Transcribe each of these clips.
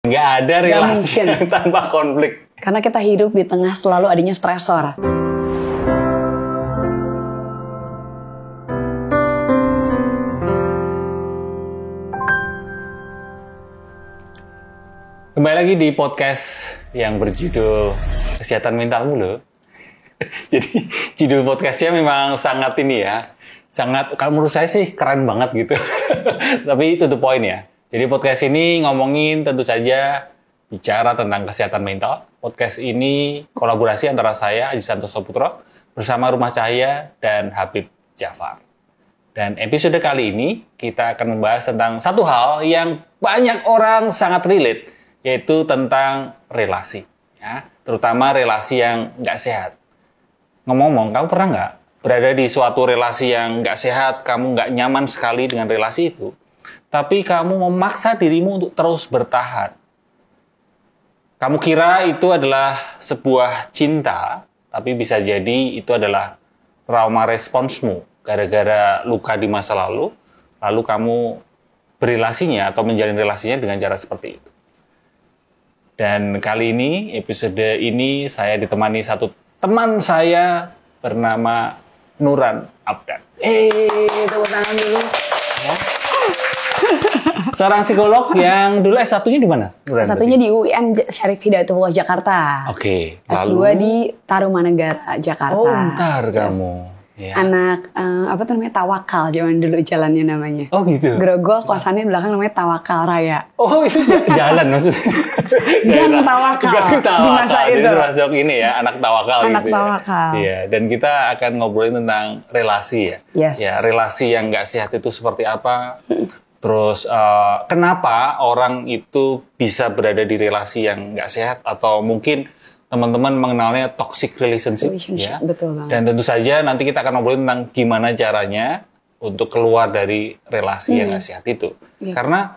Nggak ada relasi tanpa konflik. Karena kita hidup di tengah selalu adanya stresor. Kembali lagi di podcast yang berjudul Kesehatan Mentalmu loh. Jadi judul podcastnya memang sangat ini ya. Sangat, kalau menurut saya sih keren banget gitu. Tapi itu the point ya. Jadi podcast ini ngomongin tentu saja bicara tentang kesehatan mental. Podcast ini kolaborasi antara saya, Aji Santoso Putro, bersama Rumah Cahaya dan Habib Jafar. Dan episode kali ini kita akan membahas tentang satu hal yang banyak orang sangat relate, yaitu tentang relasi. Ya, terutama relasi yang nggak sehat. Ngomong-ngomong, kamu pernah nggak berada di suatu relasi yang nggak sehat, kamu nggak nyaman sekali dengan relasi itu, tapi kamu memaksa dirimu untuk terus bertahan. Kamu kira itu adalah sebuah cinta, tapi bisa jadi itu adalah trauma responsmu gara-gara luka di masa lalu kamu berelasinya atau menjalin relasinya dengan cara seperti itu. Dan kali ini, episode ini saya ditemani satu teman saya bernama Nuran Abdan. Tepuk tangan dulu. Ya. Seorang psikolog yang dulu S1-nya di mana? S1-nya di UIN Syarif Hidayatullah Jakarta. Oke. S2 di Tarumanegara Jakarta. Oh, bentar kamu. Ya. Anak Tawakal zaman dulu jalannya namanya. Oh gitu. Grogol kosannya belakang namanya Tawakal Raya. Oh itu jalan maksudnya. Gang Tawakal. Gang Tawakal. Di masa itu. Jadi termasuk ini ya anak Tawakal. Anak gitu Tawakal. Ya. Iya. Dan kita akan ngobrolin tentang relasi ya. Yes. Ya relasi yang nggak sehat itu seperti apa. Terus kenapa orang itu bisa berada di relasi yang nggak sehat atau mungkin teman-teman mengenalnya toxic relationship ya. Betul banget. Dan tentu saja nanti kita akan ngobrolin tentang gimana caranya untuk keluar dari relasi yang nggak sehat itu. Ya. Karena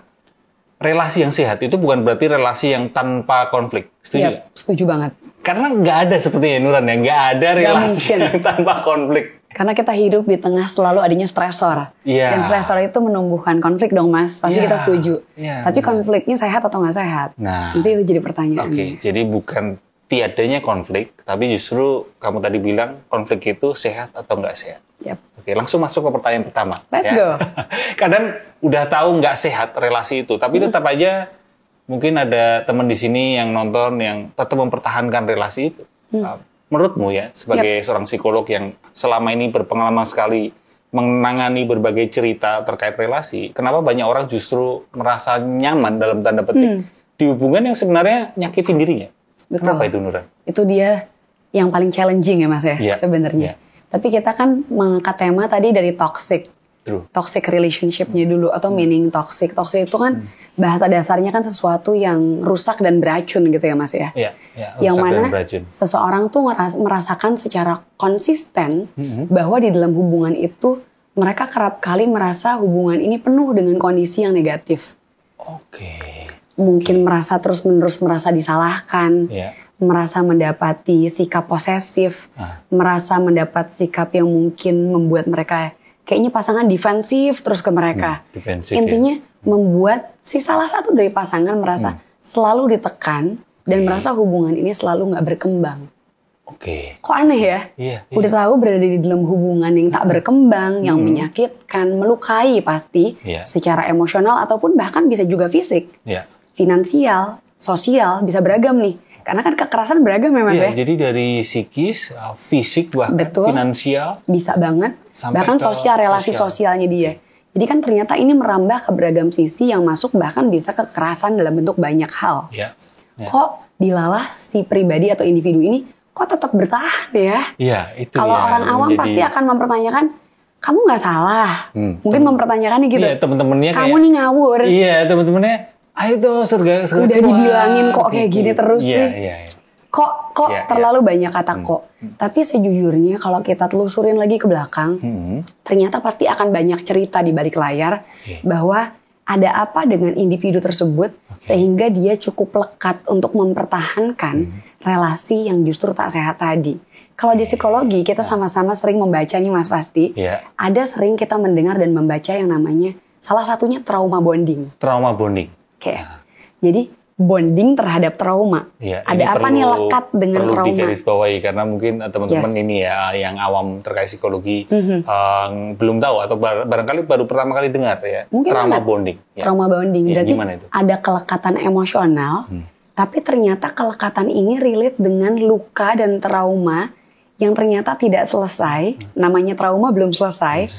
relasi yang sehat itu bukan berarti relasi yang tanpa konflik. Setuju nggak? Setuju banget. Karena nggak ada sepertinya Nuran ya, nggak ada relasi yang tanpa konflik. Karena kita hidup di tengah selalu adanya stresor. Yeah. Dan stresor itu menumbuhkan konflik dong Mas. Pasti kita setuju. Tapi konfliknya sehat atau nggak sehat? Nah, nanti itu jadi pertanyaan. Oke, jadi bukan tiadanya konflik, tapi justru kamu tadi bilang konflik itu sehat atau nggak sehat. Yep. Oke, langsung masuk ke pertanyaan pertama. Let's go. Kadang udah tahu nggak sehat relasi itu, tapi tetap aja mungkin ada teman di sini yang nonton yang tetap mempertahankan relasi itu. Menurutmu ya, sebagai seorang psikolog yang selama ini berpengalaman sekali menangani berbagai cerita terkait relasi, kenapa banyak orang justru merasa nyaman dalam tanda petik di hubungan yang sebenarnya nyakitin dirinya? Betul. Kenapa itu Nuran? Itu dia yang paling challenging ya Mas ya, sebenarnya. Tapi kita kan mengangkat tema tadi dari toxic. Toxic relationship-nya dulu atau meaning toxic. Toxic itu kan bahasa dasarnya kan sesuatu yang rusak dan beracun gitu ya Mas ya. Iya, yang mana seseorang tuh merasakan secara konsisten bahwa di dalam hubungan itu mereka kerap kali merasa hubungan ini penuh dengan kondisi yang negatif. Mungkin merasa terus-menerus merasa disalahkan, merasa mendapati sikap posesif, merasa mendapat sikap yang mungkin membuat mereka kayaknya pasangan defensif terus ke mereka. Intinya membuat si salah satu dari pasangan merasa selalu ditekan dan merasa hubungan ini selalu nggak berkembang. Kok aneh ya? Udah tahu berada di dalam hubungan yang tak berkembang, yang menyakitkan, melukai pasti secara emosional ataupun bahkan bisa juga fisik. Finansial, sosial, bisa beragam nih. Karena kan kekerasan beragam memang ya. Jadi dari psikis, fisik, bahkan finansial. Bisa banget. Bahkan sosial, relasi sosialnya dia. Jadi kan ternyata ini merambah ke beragam sisi yang masuk bahkan bisa kekerasan dalam bentuk banyak hal. Kok dilalah si pribadi atau individu ini kok tetap bertahan ya? Itu kalau orang awam pasti akan mempertanyakan, kamu nggak salah. Mungkin mempertanyakannya gitu. Temen-temennya kamu nih ngawur. Temen-temennya ayo tuh surga udah dibilangin kok kayak gini terus sih. Kok terlalu banyak kata kok. Tapi sejujurnya kalau kita telusurin lagi ke belakang, ternyata pasti akan banyak cerita di balik layar bahwa ada apa dengan individu tersebut sehingga dia cukup lekat untuk mempertahankan relasi yang justru tak sehat tadi. Kalau di psikologi kita sama-sama sering membaca nih Mas pasti. Ada sering kita mendengar dan membaca yang namanya salah satunya trauma bonding. Trauma bonding. Jadi bonding terhadap trauma. Ya, ada apa nih lekat dengan perlu trauma? Perlu digarisbawahi karena mungkin teman-teman ini ya yang awam terkait psikologi belum tahu atau barangkali baru pertama kali dengar ya. Mungkin trauma bonding. Ya. Trauma bonding Ya, berarti itu? ada kelekatan emosional, tapi ternyata kelekatan ini relate dengan luka dan trauma yang ternyata tidak selesai. Namanya trauma belum selesai.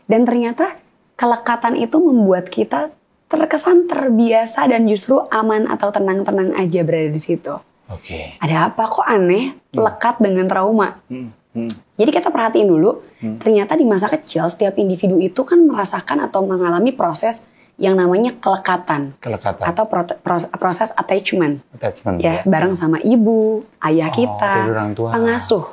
Dan ternyata kelekatan itu membuat kita terkesan terbiasa dan justru aman atau tenang-tenang aja berada di situ. Oke. Ada apa kok aneh lekat dengan trauma? Jadi kita perhatiin dulu, ternyata di masa kecil setiap individu itu kan merasakan atau mengalami proses yang namanya kelekatan. Atau proses attachment. Ya, bareng sama ibu, ayah kita, pengasuh.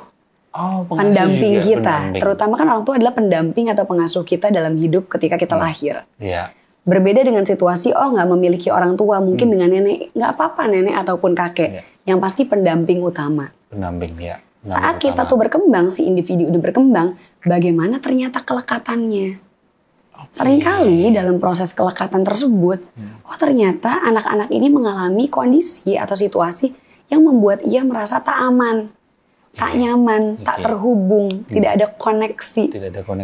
Pendamping kita. Terutama kan orang tua adalah pendamping atau pengasuh kita dalam hidup ketika kita lahir. Iya. Berbeda dengan situasi, nggak memiliki orang tua, mungkin dengan nenek, nggak apa-apa nenek ataupun kakek. Yang pasti pendamping utama. Pendamping, ya. Saat kita tuh berkembang, si individu udah berkembang, bagaimana ternyata kelekatannya. Seringkali dalam proses kelekatan tersebut, ternyata anak-anak ini mengalami kondisi atau situasi yang membuat ia merasa tak aman, tak nyaman, tak terhubung, tidak ada koneksi.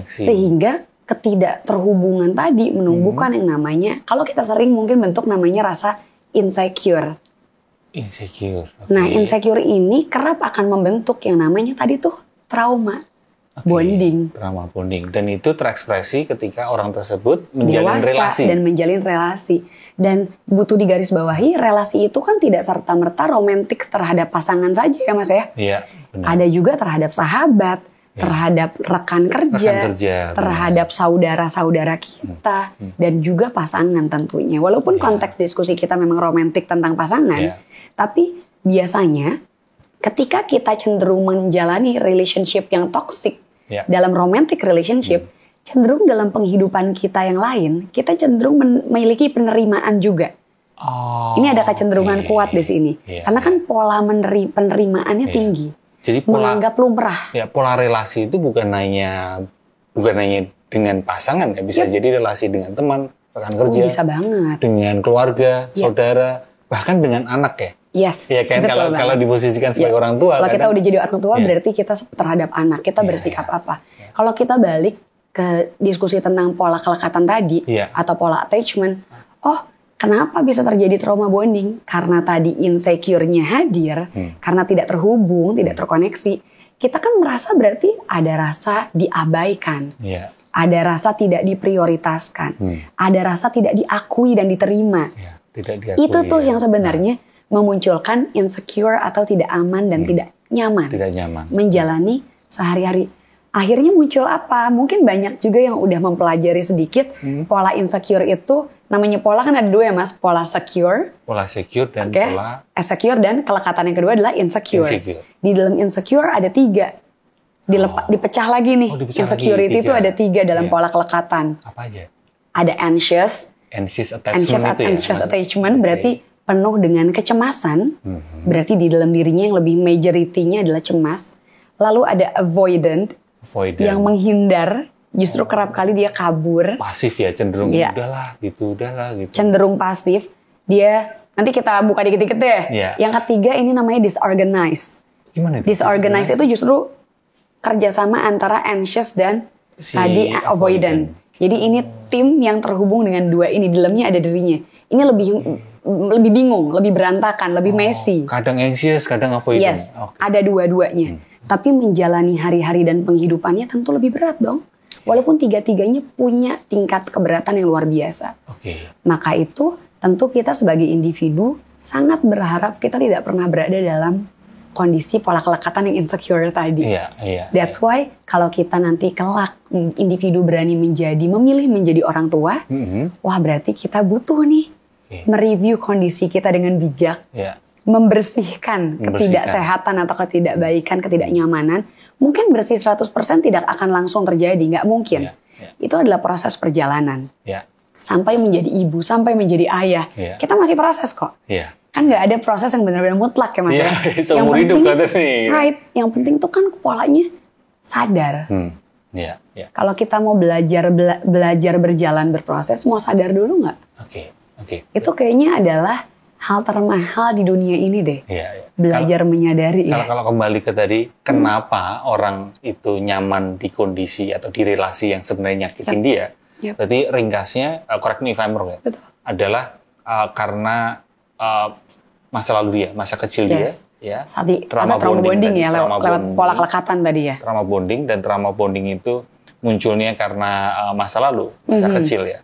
Sehingga ketidakterhubungan tadi menumbuhkan yang namanya, kalau kita sering mungkin bentuk namanya rasa insecure. Nah, insecure ini kerap akan membentuk yang namanya tadi tuh trauma bonding. Trauma bonding. Dan itu terekspresi ketika orang tersebut menjalin relasi. Dan menjalin relasi. Dan butuh digarisbawahi, relasi itu kan tidak serta-merta romantis terhadap pasangan saja ya Mas ya. Iya, benar. Ada juga terhadap sahabat, terhadap rekan kerja, terhadap saudara-saudara kita, dan juga pasangan tentunya. Walaupun konteks diskusi kita memang romantis tentang pasangan, tapi biasanya ketika kita cenderung menjalani relationship yang toxic dalam romantic relationship, cenderung dalam penghidupan kita yang lain, kita cenderung memiliki penerimaan juga. Ini ada kecenderungan kuat di sini, karena kan pola penerimaannya tinggi. Jadi menganggap lumrah. Ya, pola relasi itu bukan hanya dengan pasangan ya, bisa jadi relasi dengan teman, rekan kerja. Bisa banget. Dengan keluarga, saudara, bahkan dengan anak ya. Yes. Ya kan kalau diposisikan sebagai orang tua. Kalau kita udah jadi orang tua berarti kita terhadap anak, kita bersikap apa. Kalau kita balik ke diskusi tentang pola kelekatan tadi atau pola attachment, kenapa bisa terjadi trauma bonding? Karena tadi insecure-nya hadir, karena tidak terhubung, tidak terkoneksi. Kita kan merasa berarti ada rasa diabaikan, ada rasa tidak diprioritaskan, ada rasa tidak diakui dan diterima. Tidak diakui, itu tuh yang sebenarnya memunculkan insecure atau tidak aman dan tidak nyaman. Menjalani sehari-hari. Akhirnya muncul apa? Mungkin banyak juga yang udah mempelajari sedikit pola insecure itu. Namanya pola kan ada dua ya Mas, pola secure. Pola secure dan pola secure, dan kelekatan yang kedua adalah insecure. Di dalam insecure ada 3. Dipecah lagi nih. Insecurity itu ada 3 dalam pola kelekatan. Apa aja? Ada anxious attachment berarti penuh dengan kecemasan. Berarti di dalam dirinya yang lebih majority-nya adalah cemas. Lalu ada avoidant. Yang menghindar. Justru kerap kali dia kabur. Pasif ya, cenderung udahlah gitu. Cenderung pasif. Dia, nanti kita buka dikit-dikit deh. Yang ketiga ini namanya disorganized. Gimana itu? Disorganized itu justru kerjasama antara anxious dan tadi avoidant. Jadi ini tim yang terhubung dengan 2 ini. Di dalamnya ada dirinya. Ini lebih bingung, lebih berantakan, lebih messy. Kadang anxious, kadang avoidant. Yes, ada dua-duanya. Tapi menjalani hari-hari dan penghidupannya tentu lebih berat dong. Walaupun 3-tiganya punya tingkat keberatan yang luar biasa. Maka itu tentu kita sebagai individu sangat berharap kita tidak pernah berada dalam kondisi pola kelekatan yang insecure tadi. That's why kalau kita nanti kelak individu berani memilih menjadi orang tua, wah berarti kita butuh nih mereview kondisi kita dengan bijak, membersihkan ketidaksehatan atau ketidakbaikan, ketidaknyamanan. Mungkin bersih 100% tidak akan langsung terjadi, nggak mungkin. Itu adalah proses perjalanan. Sampai menjadi ibu, sampai menjadi ayah, kita masih proses kok. Kan nggak ada proses yang benar-benar mutlak ya Mas ya. Seumur hidup kan nih. Right, yang penting tuh kan polanya sadar. Kalau kita mau belajar berjalan berproses, mau sadar dulu nggak? Itu kayaknya adalah hal termahal di dunia ini deh. Iya. Belajar menyadari ya. Kalau kembali ke tadi, kenapa orang itu nyaman di kondisi atau di relasi yang sebenarnya nyakitin dia? Berarti ringkasnya, correct me if I'm wrong ya, adalah karena masa lalu dia, masa kecil dia, ya. Trauma bonding ya, lewat pola kelekatan tadi ya. Trauma bonding, dan trauma bonding itu munculnya karena masa lalu, masa kecil ya.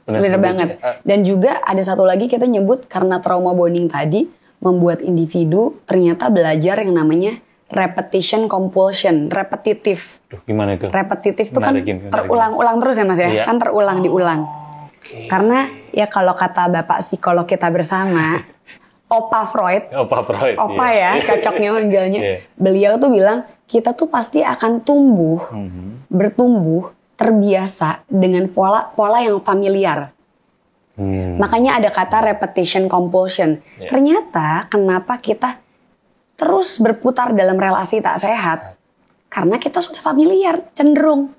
Benar banget. Dan juga ada satu lagi kita nyebut karena trauma bonding tadi membuat individu ternyata belajar yang namanya repetition compulsion, repetitif. Gimana itu? Repetitif itu kan terulang-ulang terus ya Mas ya, kan terulang diulang. Karena ya kalau kata Bapak psikolog kita bersama, Opa Freud, ya cocoknya manggilnya. Beliau tuh bilang kita tuh pasti akan bertumbuh, terbiasa dengan pola yang familiar. Makanya ada kata repetition compulsion. Ternyata kenapa kita terus berputar dalam relasi tak sehat? Karena kita sudah familiar, cenderung.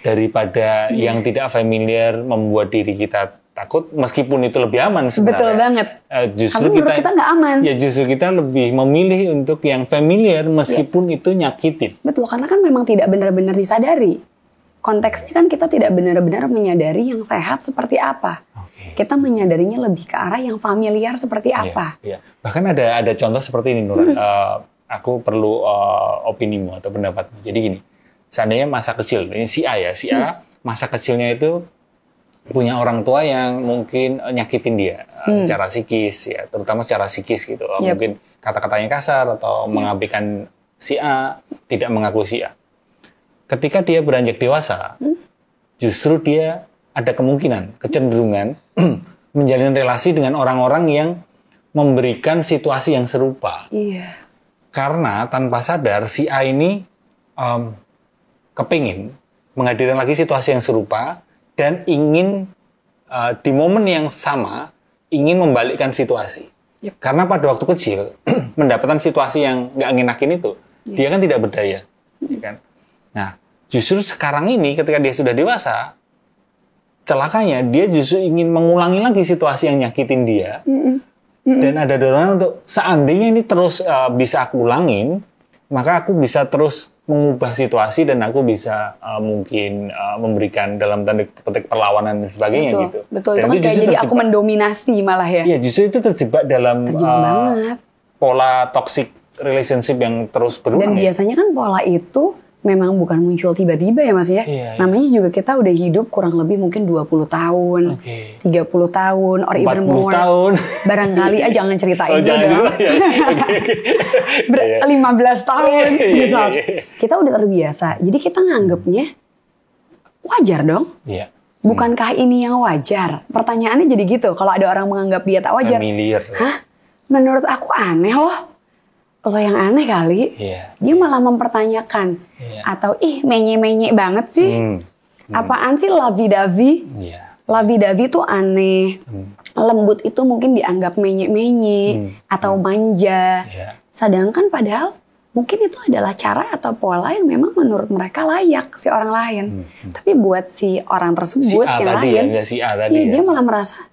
Daripada yang tidak familiar membuat diri kita takut, meskipun itu lebih aman sebenarnya. Betul banget. Justru kita nggak aman. Ya justru kita lebih memilih untuk yang familiar meskipun itu nyakitin. Betul, karena kan memang tidak benar-benar disadari. Konteksnya kan kita tidak benar-benar menyadari yang sehat seperti apa. Kita menyadarinya lebih ke arah yang familiar seperti apa. Bahkan ada contoh seperti ini, Nur. Aku perlu opinimu atau pendapatmu. Jadi gini, seandainya masa kecil, ini si A ya, masa kecilnya itu punya orang tua yang mungkin nyakitin dia secara psikis, ya, terutama secara psikis gitu. Mungkin kata-katanya kasar atau mengabaikan si A, tidak mengakui si A. Ketika dia beranjak dewasa, justru dia ada kemungkinan, kecenderungan menjalin relasi dengan orang-orang yang memberikan situasi yang serupa. Karena tanpa sadar si A ini kepingin menghadirkan lagi situasi yang serupa dan ingin di momen yang sama ingin membalikkan situasi. Karena pada waktu kecil mendapatkan situasi yang nggak ngenakin itu, dia kan tidak berdaya. Kan? Nah, justru sekarang ini ketika dia sudah dewasa, celakanya dia justru ingin mengulangi lagi situasi yang nyakitin dia. Dan ada dorongan untuk seandainya ini terus bisa aku ulangin, maka aku bisa terus mengubah situasi dan aku bisa mungkin memberikan dalam tanda petik perlawanan dan sebagainya gitu. Betul, itu kan kayak jadi aku mendominasi malah ya. Iya, justru itu terjebak dalam pola toxic relationship yang terus berulang. Dan biasanya kan pola itu memang bukan muncul tiba-tiba ya Mas ya. Namanya juga kita udah hidup kurang lebih mungkin 20 tahun, 30 tahun, or even more. Tahun. Barangkali jangan ceritain itu dong. 15 tahun. Kita udah terbiasa. Jadi kita nganggepnya wajar dong. Bukankah ini yang wajar? Pertanyaannya jadi gitu. Kalau ada orang menganggap dia tak wajar. Familiar. Menurut aku aneh loh. Lo yang aneh kali, dia malah mempertanyakan. Atau menye-menye banget sih. Apaan sih lavi-davi? Lavi-davi tuh aneh. Lembut itu mungkin dianggap menye-menye atau manja. Sedangkan padahal mungkin itu adalah cara atau pola yang memang menurut mereka layak si orang lain. Tapi buat si orang tersebut yang lain, dia malah merasa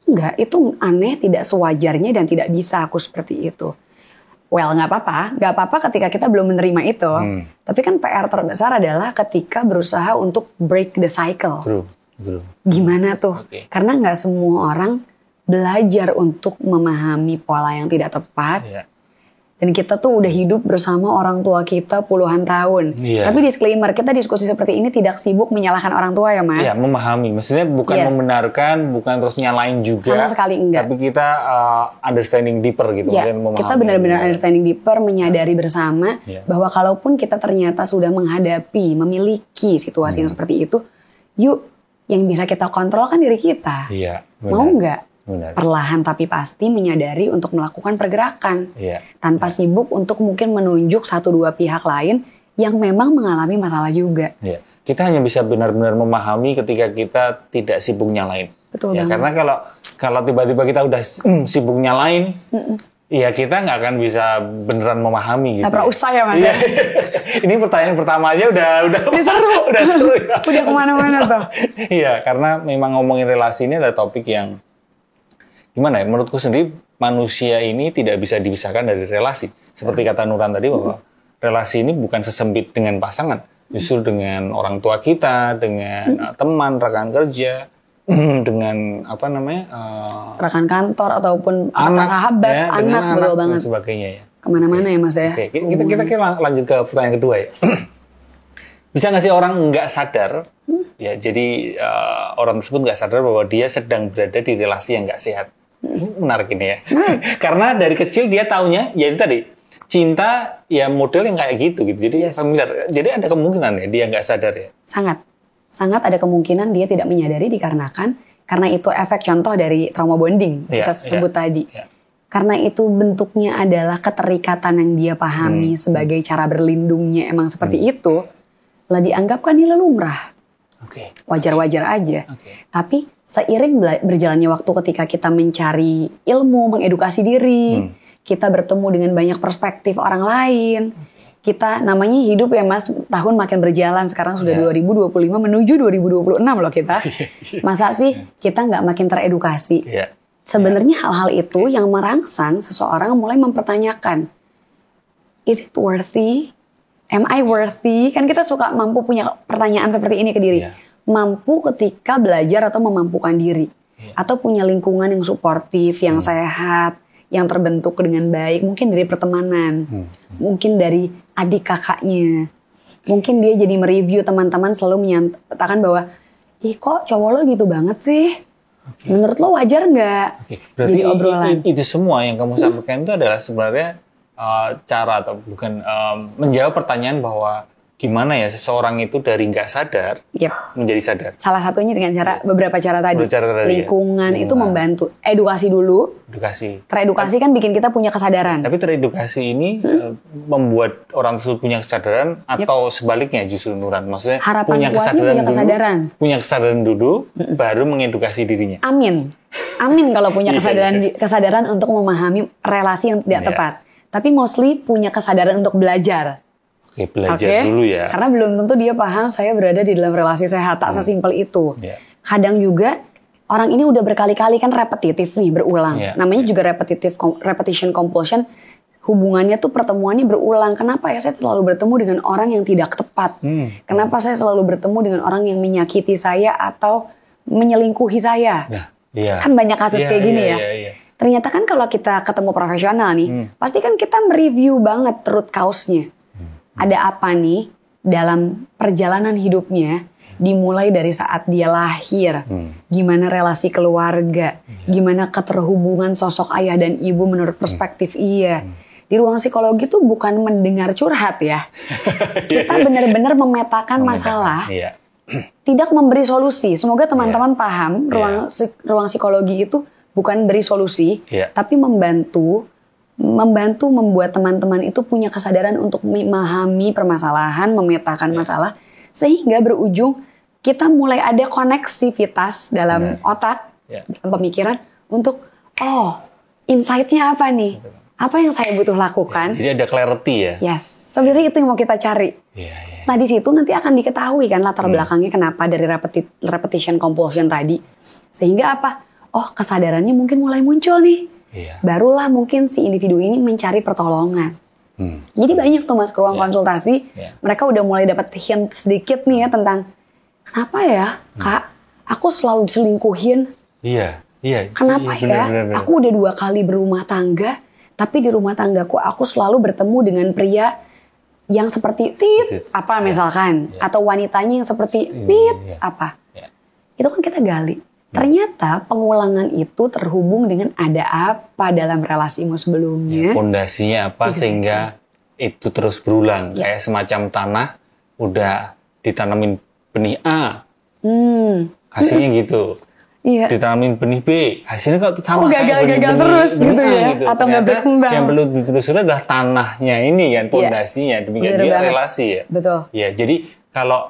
enggak, itu aneh, tidak sewajarnya dan tidak bisa aku seperti itu. Well, nggak apa-apa ketika kita belum menerima itu. Tapi kan PR terbesar adalah ketika berusaha untuk break the cycle. Gimana tuh? Karena nggak semua orang belajar untuk memahami pola yang tidak tepat. Dan kita tuh udah hidup bersama orang tua kita puluhan tahun. Tapi disclaimer, kita diskusi seperti ini tidak sibuk menyalahkan orang tua ya Mas. Memahami. Maksudnya bukan membenarkan, bukan terus nyalain juga. Sama sekali enggak. Tapi kita understanding deeper gitu. Kita benar-benar understanding deeper, menyadari bersama bahwa kalaupun kita ternyata sudah menghadapi, memiliki situasi yang seperti itu, yuk yang bisa kita kontrol kan diri kita. Mau nggak? Perlahan tapi pasti menyadari untuk melakukan pergerakan tanpa sibuk untuk mungkin menunjuk 1-2 pihak lain yang memang mengalami masalah juga. Kita hanya bisa benar-benar memahami ketika kita tidak sibuk nyalain. Betul banget. Karena kalau tiba-tiba kita udah sibuk nyalain, kita nggak akan bisa beneran memahami. Nggak pernah usah ya Mas. Ini pertanyaan pertama aja udah seru. udah seru. Udah kemana-mana tuh. Karena memang ngomongin relasi ini adalah topik yang gimana ya, menurutku sendiri manusia ini tidak bisa dipisahkan dari relasi. Seperti kata Nuran tadi bahwa relasi ini bukan sesempit dengan pasangan, justru dengan orang tua kita, dengan teman, rekan kerja, dengan rekan kantor ataupun anak, sahabat, ya, anak, betul banget. Dan sebagainya ya. Kemana-mana ya Mas ya. Oke, kita lanjut ke pertanyaan kedua ya. Bisa nggak sih orang nggak sadar, ya jadi orang tersebut nggak sadar bahwa dia sedang berada di relasi yang nggak sehat. Menarik ini ya. Karena dari kecil dia taunya, ya itu tadi, cinta ya model yang kayak gitu. Jadi familiar. Jadi ada kemungkinan ya dia nggak sadar ya. Sangat ada kemungkinan dia tidak menyadari dikarenakan karena itu efek contoh dari trauma bonding kita sebut tadi. Karena itu bentuknya adalah keterikatan yang dia pahami sebagai cara berlindungnya emang seperti itu, lah dianggap kan nilai lumrah. Wajar-wajar aja. Tapi seiring berjalannya waktu ketika kita mencari ilmu, mengedukasi diri, kita bertemu dengan banyak perspektif orang lain. Kita namanya hidup ya Mas, tahun makin berjalan, sekarang sudah 2025 menuju 2026 loh kita. Masa sih kita nggak makin teredukasi? Sebenarnya hal-hal itu yang merangsang seseorang mulai mempertanyakan, is it worthy? Am I worthy? Kan kita suka mampu punya pertanyaan seperti ini ke diri. Mampu ketika belajar atau memampukan diri. Atau punya lingkungan yang suportif, yang sehat, yang terbentuk dengan baik. Mungkin dari pertemanan. Mungkin dari adik kakaknya. Mungkin dia jadi mereview teman-teman selalu menyatakan bahwa, ih kok cowok lo gitu banget sih? Menurut lo wajar nggak? Berarti jadi obrolan. Itu semua yang kamu sampaikan itu adalah sebenarnya cara atau bukan menjawab pertanyaan bahwa gimana ya seseorang itu dari nggak sadar menjadi sadar. Salah satunya dengan beberapa cara tadi. Lingkungan itu membantu. Edukasi dulu. Teredukasi kan bikin kita punya kesadaran. Tapi teredukasi ini membuat orang tersebut punya kesadaran atau sebaliknya justru Nuran. Maksudnya harapan punya kesadaran dulu baru mengedukasi dirinya. Amin kalau punya kesadaran untuk memahami relasi yang tidak tepat. Tapi mostly punya kesadaran untuk belajar. Belajar dulu ya. Karena belum tentu dia paham saya berada di dalam relasi sehat. Tak sesimpel itu. Kadang juga orang ini udah berkali-kali kan repetitif nih, berulang. Namanya juga repetition compulsion. Hubungannya tuh pertemuannya berulang. Kenapa ya saya selalu bertemu dengan orang yang tidak tepat? Kenapa saya selalu bertemu dengan orang yang menyakiti saya atau menyelingkuhi saya? Kan banyak kasus kayak gini ya. Ternyata kan kalau kita ketemu profesional nih, pasti kan kita mereview banget root cause-nya. Ada apa nih dalam perjalanan hidupnya, dimulai dari saat dia lahir, gimana relasi keluarga, gimana keterhubungan sosok ayah dan ibu menurut perspektif Di ruang psikologi tuh bukan mendengar curhat ya. Kita benar-benar memetakan masalah, tidak memberi solusi. Semoga teman-teman paham, ruang psikologi itu bukan beri solusi, tapi membantu membuat teman-teman itu punya kesadaran untuk memahami permasalahan, memetakan masalah, sehingga berujung kita mulai ada koneksivitas dalam otak, dalam pemikiran untuk, insight-nya apa nih? Apa yang saya butuh lakukan? Jadi ada clarity ya? Yes, sebenarnya itu yang mau kita cari. Nah di situ nanti akan diketahui kan latar belakangnya kenapa dari repetition compulsion tadi. Sehingga apa? Kesadarannya mungkin mulai muncul nih. Barulah mungkin si individu ini mencari pertolongan. Jadi banyak tuh Mas ke ruang konsultasi, mereka udah mulai dapat hint sedikit nih ya tentang kenapa ya Kak, aku selalu diselingkuhin. Kenapa bener. Aku udah 2 kali berumah tangga, tapi di rumah tanggaku aku selalu bertemu dengan pria yang seperti apa misalkan, atau wanitanya yang seperti apa. Itu kan kita gali. Ternyata pengulangan itu terhubung dengan ada apa dalam relasimu sebelumnya. Pondasinya apa sehingga itu terus berulang. Kayak semacam tanah udah ditanamin benih A. Hasilnya gitu. Ditanamin benih B. Hasilnya kok sama gagal terus gitu ya. Gitu. Atau nggak berkembang. Yang perlu ditelusuri adalah tanahnya ini kan. Pondasinya. Demikian dia relasi ya. Betul. Ya jadi kalau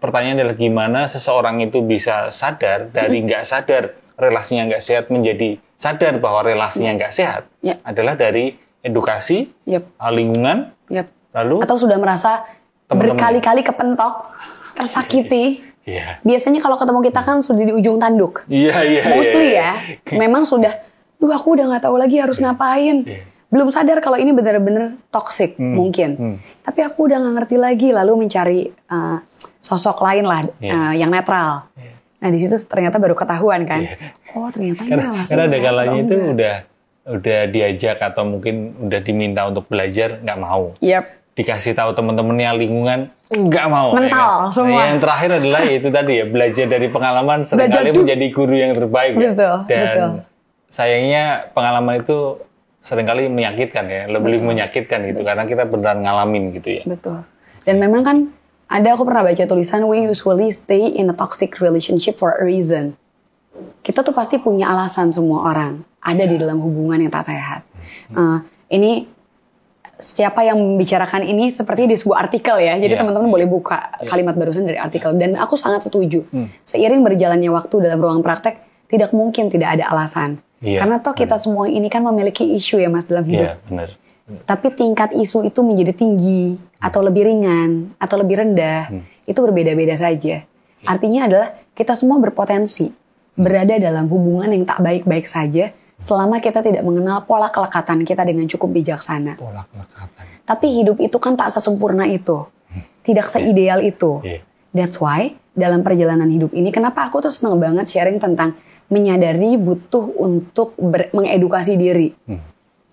pertanyaan adalah gimana seseorang itu bisa sadar dari nggak sadar relasinya nggak sehat menjadi sadar bahwa relasinya nggak sehat adalah dari edukasi, lingkungan, lalu atau sudah merasa berkali-kali kepentok, tersakiti. Biasanya kalau ketemu kita kan sudah di ujung tanduk. Mostly ya, memang sudah duh aku udah nggak tahu lagi harus ngapain. Belum sadar kalau ini benar-benar toxic mungkin. Tapi aku udah nggak ngerti lagi, lalu mencari sosok lain lah yang netral. Nah di situ ternyata baru ketahuan kan. Oh ternyata ini alasannya. Karena ada kalanya itu udah diajak atau mungkin udah diminta untuk belajar nggak mau. Dikasih tahu teman-temannya lingkungan nggak mau. Mental semua. Yang terakhir adalah itu tadi ya, belajar dari pengalaman seringkali menjadi guru yang terbaik. Dan sayangnya pengalaman itu seringkali menyakitkan ya, lebih menyakitkan gitu karena kita beneran ngalamin gitu ya. Betul. Dan memang kan aku pernah baca tulisan, we usually stay in a toxic relationship for a reason. Kita tuh pasti punya alasan, semua orang ada di dalam hubungan yang tak sehat. Ini siapa yang membicarakan ini seperti di sebuah artikel ya. Jadi teman-teman boleh buka kalimat barusan dari artikel. Dan aku sangat setuju. Seiring berjalannya waktu dalam ruang praktek, tidak mungkin tidak ada alasan. Karena toh kita semua ini kan memiliki isu ya Mas dalam hidup. Tapi tingkat isu itu menjadi tinggi, atau lebih ringan, atau lebih rendah. Itu berbeda-beda saja. Artinya adalah kita semua berpotensi berada dalam hubungan yang tak baik-baik saja, selama kita tidak mengenal pola kelekatan kita dengan cukup bijaksana. Pola kelekatan. Tapi hidup itu kan tak sesempurna itu. Tidak seideal itu. That's why dalam perjalanan hidup ini, kenapa aku tuh senang banget sharing tentang menyadari butuh untuk mengedukasi diri.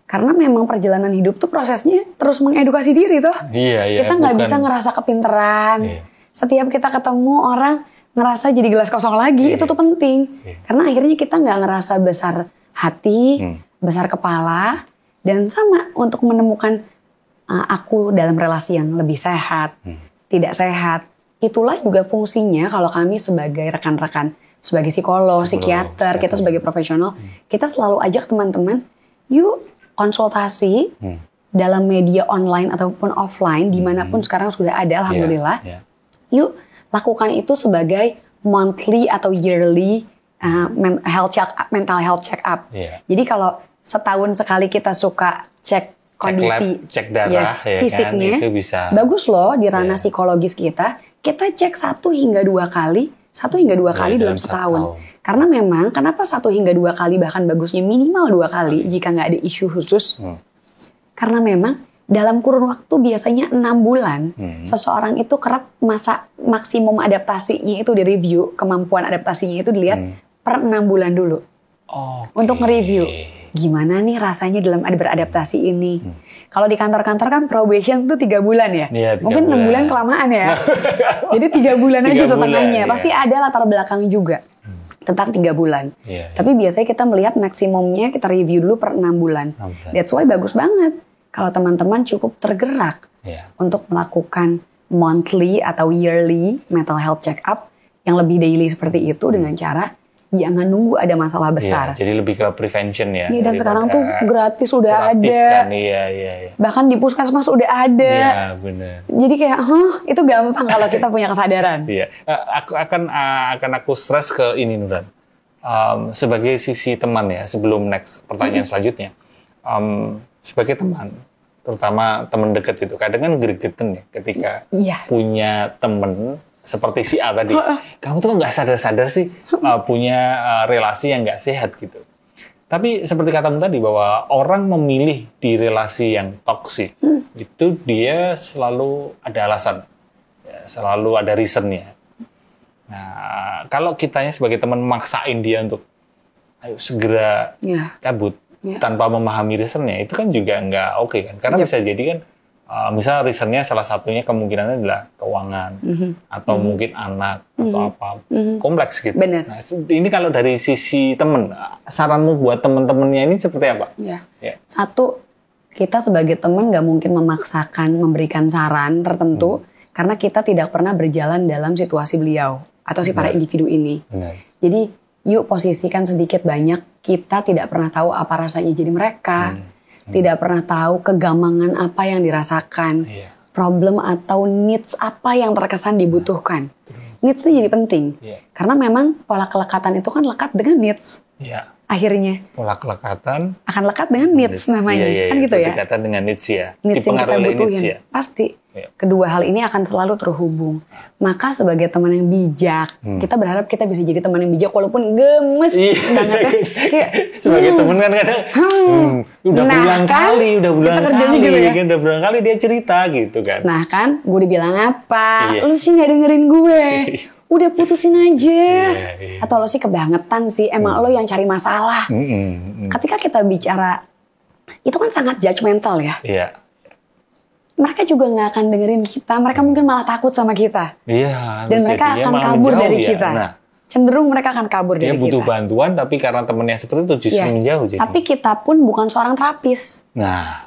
Karena memang perjalanan hidup tuh prosesnya terus mengedukasi diri tuh. Kita nggak bisa ngerasa kepinteran. Setiap kita ketemu orang ngerasa jadi gelas kosong lagi, itu tuh penting. Karena akhirnya kita nggak ngerasa besar hati, besar kepala, dan sama untuk menemukan aku dalam relasi yang lebih sehat, tidak sehat. Itulah juga fungsinya kalau kami sebagai rekan-rekan, sebagai psikolog, psikiater, kita sebagai profesional, kita selalu ajak teman-teman, yuk konsultasi dalam media online ataupun offline, dimanapun sekarang sudah ada, alhamdulillah. Yuk lakukan itu sebagai monthly atau yearly mental health check up. Jadi kalau setahun sekali kita suka cek kondisi, cek darah, fisiknya, kan, itu bisa. Bagus loh di ranah psikologis kita cek 1 hingga 2 kali dalam setahun. Karena memang kenapa 1 hingga 2 kali, bahkan bagusnya minimal 2 kali jika nggak ada isu khusus. Karena memang dalam kurun waktu biasanya 6 bulan, seseorang itu kerap masa maksimum adaptasinya itu direview, kemampuan adaptasinya itu dilihat per 6 bulan dulu. Untuk nge-review, gimana nih rasanya dalam beradaptasi ini. Kalau di kantor-kantor kan probation tuh 3 bulan ya. Mungkin 6 bulan kelamaan ya. Jadi 3 bulan aja setengahnya. Pasti ada latar belakang juga tentang 3 bulan. Tapi biasanya kita melihat maksimumnya kita review dulu per 6 bulan. That's why bagus banget kalau teman-teman cukup tergerak untuk melakukan monthly atau yearly mental health check up yang lebih daily seperti itu dengan cara jangan nunggu ada masalah besar. Jadi lebih ke prevention ya. Dan sekarang tuh gratis udah ada. Kan? Bahkan di puskesmas udah ada. Iya, benar. Jadi kayak, itu gampang kalau kita punya kesadaran. Akan aku stress ke ini Nuran. Sebagai sisi teman ya, sebelum next pertanyaan selanjutnya. Sebagai teman, terutama teman dekat itu, kadang kan gregetan ya ketika punya teman seperti si A tadi. Kamu tuh nggak sadar-sadar sih punya relasi yang nggak sehat gitu. Tapi seperti katamu tadi bahwa orang memilih di relasi yang toksik itu dia selalu ada alasan, selalu ada reasonnya. Nah, kalau kitanya sebagai teman maksain dia untuk ayo segera cabut tanpa memahami reasonnya, itu kan juga nggak oke kan? Karena bisa jadi kan, misal reasonnya salah satunya kemungkinannya adalah keuangan atau mungkin anak atau apa, kompleks gitu. Bener. Nah, ini kalau dari sisi temen, saranmu buat temen-temennya ini seperti apa? Satu, kita sebagai teman nggak mungkin memaksakan memberikan saran tertentu karena kita tidak pernah berjalan dalam situasi beliau atau si para individu ini. Jadi yuk posisikan sedikit banyak, kita tidak pernah tahu apa rasanya jadi mereka. Tidak pernah tahu kegamangan apa yang dirasakan, problem atau needs apa yang terkesan dibutuhkan. Needs itu jadi penting, karena memang pola kelekatan itu kan lekat dengan needs. Akhirnya pola kelekatan akan lekat dengan needs namanya, kan gitu ya. Kelekatan dengan needs ya. Needs yang kita butuhin, pasti. Kedua hal ini akan selalu terhubung. Maka sebagai teman yang bijak, kita berharap kita bisa jadi teman yang bijak walaupun gemes banget ya. Kayak, sebagai teman kan kadang udah berulang kali udah berulang kali dia cerita gitu kan. Nah kan, gue dibilang apa? Lu sih nggak dengerin gue. Udah putusin aja. Atau lo sih kebangetan sih, emang lo yang cari masalah. Ketika kita bicara, itu kan sangat judgmental ya. Mereka juga nggak akan dengerin kita, mereka mungkin malah takut sama kita. Dan mereka akan kabur dari kita. Nah, cenderung mereka akan kabur dari kita. Dia butuh bantuan, tapi karena temennya seperti itu justru menjauh. Jadi. Tapi kita pun bukan seorang terapis.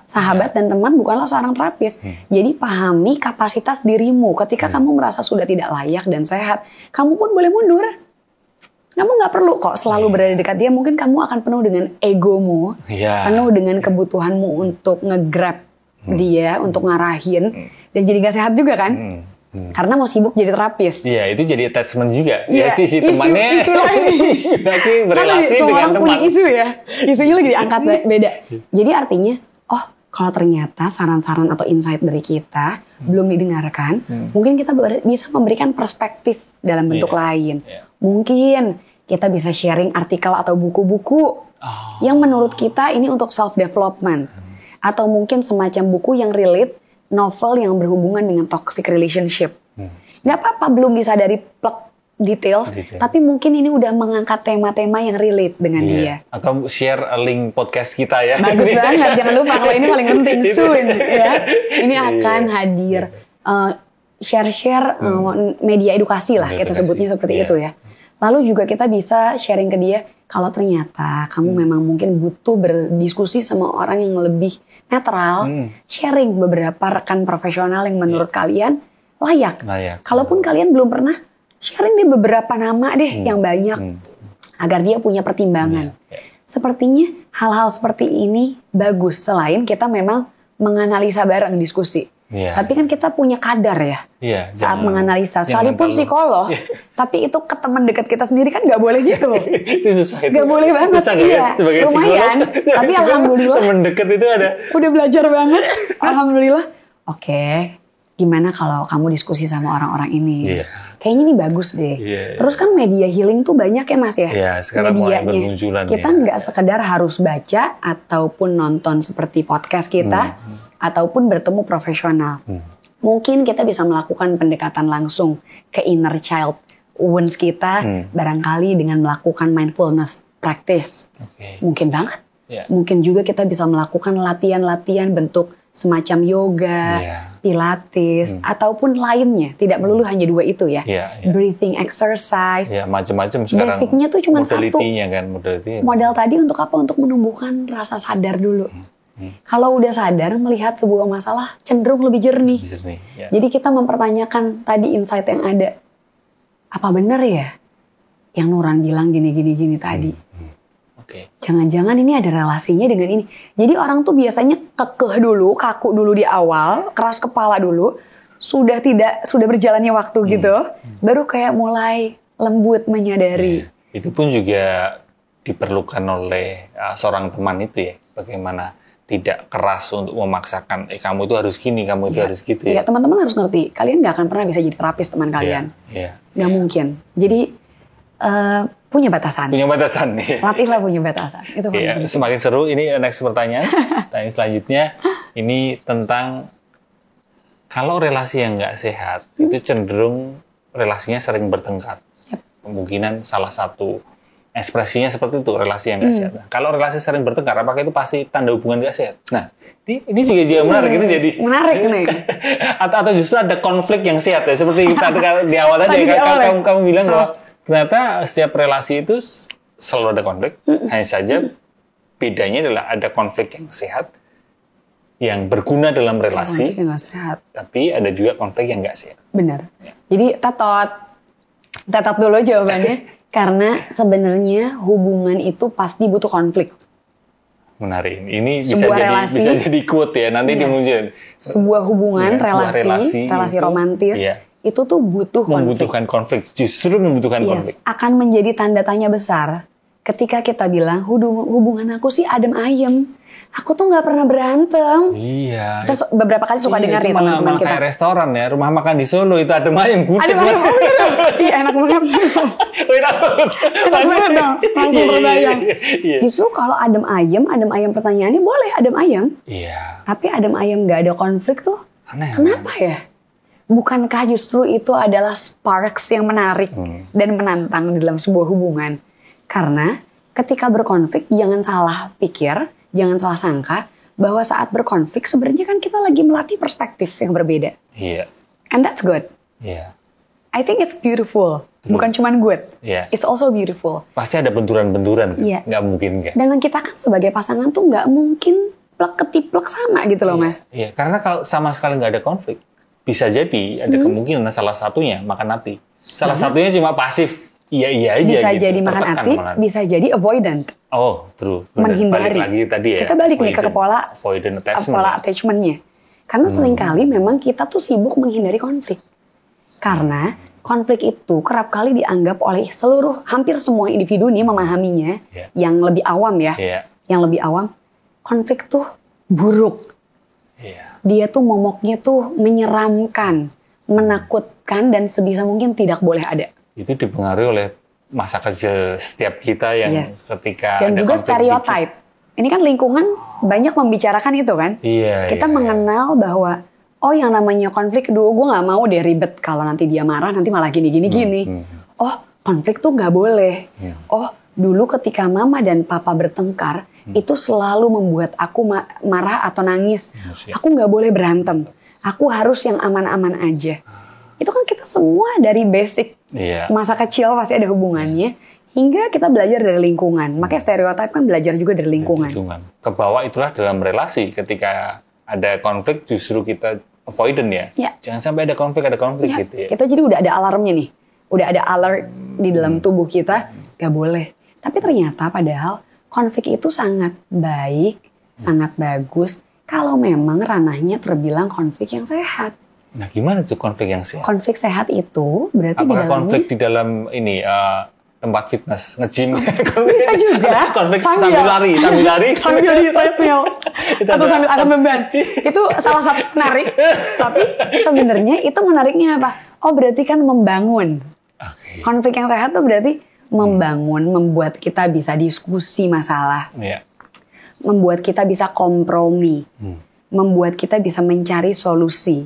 Sahabat dan teman bukanlah seorang terapis. Jadi pahami kapasitas dirimu. Ketika kamu merasa sudah tidak layak dan sehat, kamu pun boleh mundur. Kamu nggak perlu kok selalu berada dekat dia. Mungkin kamu akan penuh dengan egomu, penuh dengan kebutuhanmu untuk nge-grab dia, untuk ngarahin, dan jadi gak sehat juga kan? Karena mau sibuk jadi terapis. Iya, itu jadi attachment juga. Ya si temannya. Isu lagi. Lagi berelasi dengan orang teman. Punya isu ya. Isunya lagi diangkat beda. Jadi artinya, kalau ternyata saran-saran atau insight dari kita belum didengarkan, mungkin kita bisa memberikan perspektif dalam bentuk lain. Mungkin kita bisa sharing artikel atau buku-buku yang menurut kita ini untuk self-development. Atau mungkin semacam buku yang relate, novel yang berhubungan dengan toxic relationship. Gak apa-apa belum disadari plek details, tapi mungkin ini udah mengangkat tema-tema yang relate dengan dia. Atau share link podcast kita ya. Bagus banget, jangan lupa kalau ini paling penting, soon ya. Ini akan hadir share-share media edukasi lah, kita sebutnya seperti itu ya. Lalu juga kita bisa sharing ke dia, kalau ternyata kamu memang mungkin butuh berdiskusi sama orang yang lebih netral, sharing beberapa rekan profesional yang menurut kalian layak. Kalaupun kalian belum pernah, sharing deh beberapa nama deh yang banyak, agar dia punya pertimbangan. Sepertinya hal-hal seperti ini bagus, selain kita memang menganalisa bareng diskusi. Tapi kan kita punya kadar ya, saat menganalisa. Sekalipun psikolog, tapi itu ke teman dekat kita sendiri kan nggak boleh gitu. Itu susah. Nggak boleh banget. Sebagai lumayan. Psikolog, tapi alhamdulillah. Teman dekat itu ada. Udah belajar banget. Alhamdulillah. Oke, gimana kalau kamu diskusi sama orang-orang ini? Kayaknya ini bagus deh. Terus kan media healing tuh banyak ya Mas ya. Sekarang mulai bermunculan. Kita nggak sekedar harus baca ataupun nonton seperti podcast kita. Ataupun bertemu profesional. Mungkin kita bisa melakukan pendekatan langsung ke inner child wounds kita, barangkali dengan melakukan mindfulness practice. Mungkin banget. Mungkin juga kita bisa melakukan latihan-latihan bentuk semacam yoga, pilates, ataupun lainnya. Tidak melulu hanya dua itu ya. Breathing exercise. Macam-macam sekarang. Basicnya tuh cuma satu. Modal tadi untuk apa? Untuk menumbuhkan rasa sadar dulu. Kalau udah sadar melihat sebuah masalah cenderung lebih jernih. Jadi kita mempertanyakan tadi insight yang ada. Apa benar ya yang Nuran bilang gini tadi? Jangan-jangan ini ada relasinya dengan ini. Jadi orang tuh biasanya kekeh dulu, kaku dulu di awal, keras kepala dulu. Sudah berjalannya waktu gitu, baru kayak mulai lembut menyadari. Itu pun juga diperlukan oleh seorang teman itu ya. Bagaimana tidak keras untuk memaksakan, kamu itu harus gini, kamu itu harus gitu ya. Teman-teman harus ngerti, kalian gak akan pernah bisa jadi terapis teman kalian. Gak mungkin. Jadi punya batasan. Latihlah punya batasan. Itu semakin seru, ini next pertanyaan. Tanya selanjutnya, ini tentang kalau relasi yang gak sehat, itu cenderung relasinya sering bertengkar. Kemungkinan salah satu ekspresinya seperti itu, relasi yang gak sehat. Kalau relasi sering bertengkar, apakah itu pasti tanda hubungan gak sehat? Nah, ini juga menarik. Ini jadi menarik nih. Atau justru ada konflik yang sehat ya, seperti kita di awal tadi kamu bilang bahwa ternyata setiap relasi itu selalu ada konflik. Hanya saja bedanya adalah ada konflik yang sehat, yang berguna dalam relasi, yang gak sehat. Tapi ada juga konflik yang gak sehat. Benar. Jadi tetot dulu jawabannya. Karena sebenarnya hubungan itu pasti butuh konflik. Menarik. Ini bisa jadi quote ya, nanti dimunculin. Sebuah hubungan, relasi romantis, itu tuh membutuhkan konflik. Justru membutuhkan konflik. Akan menjadi tanda tanya besar ketika kita bilang hubungan aku sih adem ayem, Aku tuh nggak pernah berantem. Iya. Terus beberapa kali suka dengar nih teman-teman kita. Kayak restoran ya, rumah makan di Solo itu adem ayam gudeg. Iya enak banget. Enak banget dong, langsung terbayang. Justru kalau adem ayam pertanyaannya boleh adem ayam. Iya. Tapi adem ayam nggak ada konflik tuh. Aneh. Kenapa ya? Bukankah justru itu adalah sparks yang menarik dan menantang dalam sebuah hubungan? Karena ketika berkonflik jangan salah pikir, jangan salah sangka bahwa saat berkonflik sebenarnya kan kita lagi melatih perspektif yang berbeda. Iya. And that's good. Iya. I think it's beautiful. Bukan cuman good. Iya. It's also beautiful. Pasti ada benturan-benturan. Iya. Nggak mungkin nggak. Dan kita kan sebagai pasangan tuh nggak mungkin plek ketiplek sama gitu loh, Mas. Iya, karena kalau sama sekali nggak ada konflik, bisa jadi ada kemungkinan salah satunya makan hati. Salah satunya cuma pasif. Iya aja bisa gitu. jadi makan hati, bisa jadi avoidant. Oh, true. Menghindari. Balik lagi tadi ya. Kita balik nih ke pola attachment-nya. Karena seringkali memang kita tuh sibuk menghindari konflik. Karena konflik itu kerap kali dianggap oleh hampir semua individu nih memahaminya, yang lebih awam ya. Yang lebih awam, konflik tuh buruk. Dia tuh momoknya tuh menyeramkan, menakutkan, dan sebisa mungkin tidak boleh ada. Itu dipengaruhi oleh masa kecil setiap kita yang ketika dan ada juga stereotype. Ini kan lingkungan banyak membicarakan itu kan. Kita mengenal bahwa yang namanya konflik, gue nggak mau deh ribet kalau nanti dia marah nanti malah gini. Oh, konflik tuh nggak boleh. Oh, dulu ketika mama dan papa bertengkar itu selalu membuat aku marah atau nangis. Aku nggak boleh berantem. Aku harus yang aman-aman aja. Itu kan kita semua dari basic masa kecil pasti ada hubungannya. Hingga kita belajar dari lingkungan. Makanya stereotip kan belajar juga dari lingkungan. Kebawa itulah dalam relasi. Ketika ada konflik justru kita avoidant ya. Jangan sampai ada konflik gitu ya. Kita jadi udah ada alarmnya nih. Udah ada alert di dalam tubuh kita. Gak boleh. Tapi ternyata padahal konflik itu sangat baik, sangat bagus. Kalau memang ranahnya terbilang konflik yang sehat. Nah, gimana tuh konflik yang sehat? Konflik sehat itu berarti apakah konflik di dalam ini tempat fitness, nge-gym? Bisa juga. Konflik sambil lari. Sambil di treadmill. Atau sambil ada beban. Itu salah satu menarik. Tapi sebenarnya itu menariknya apa? Oh, berarti kan membangun. Konflik yang sehat tuh berarti membangun, membuat kita bisa diskusi masalah. Membuat kita bisa kompromi. Membuat kita bisa mencari solusi.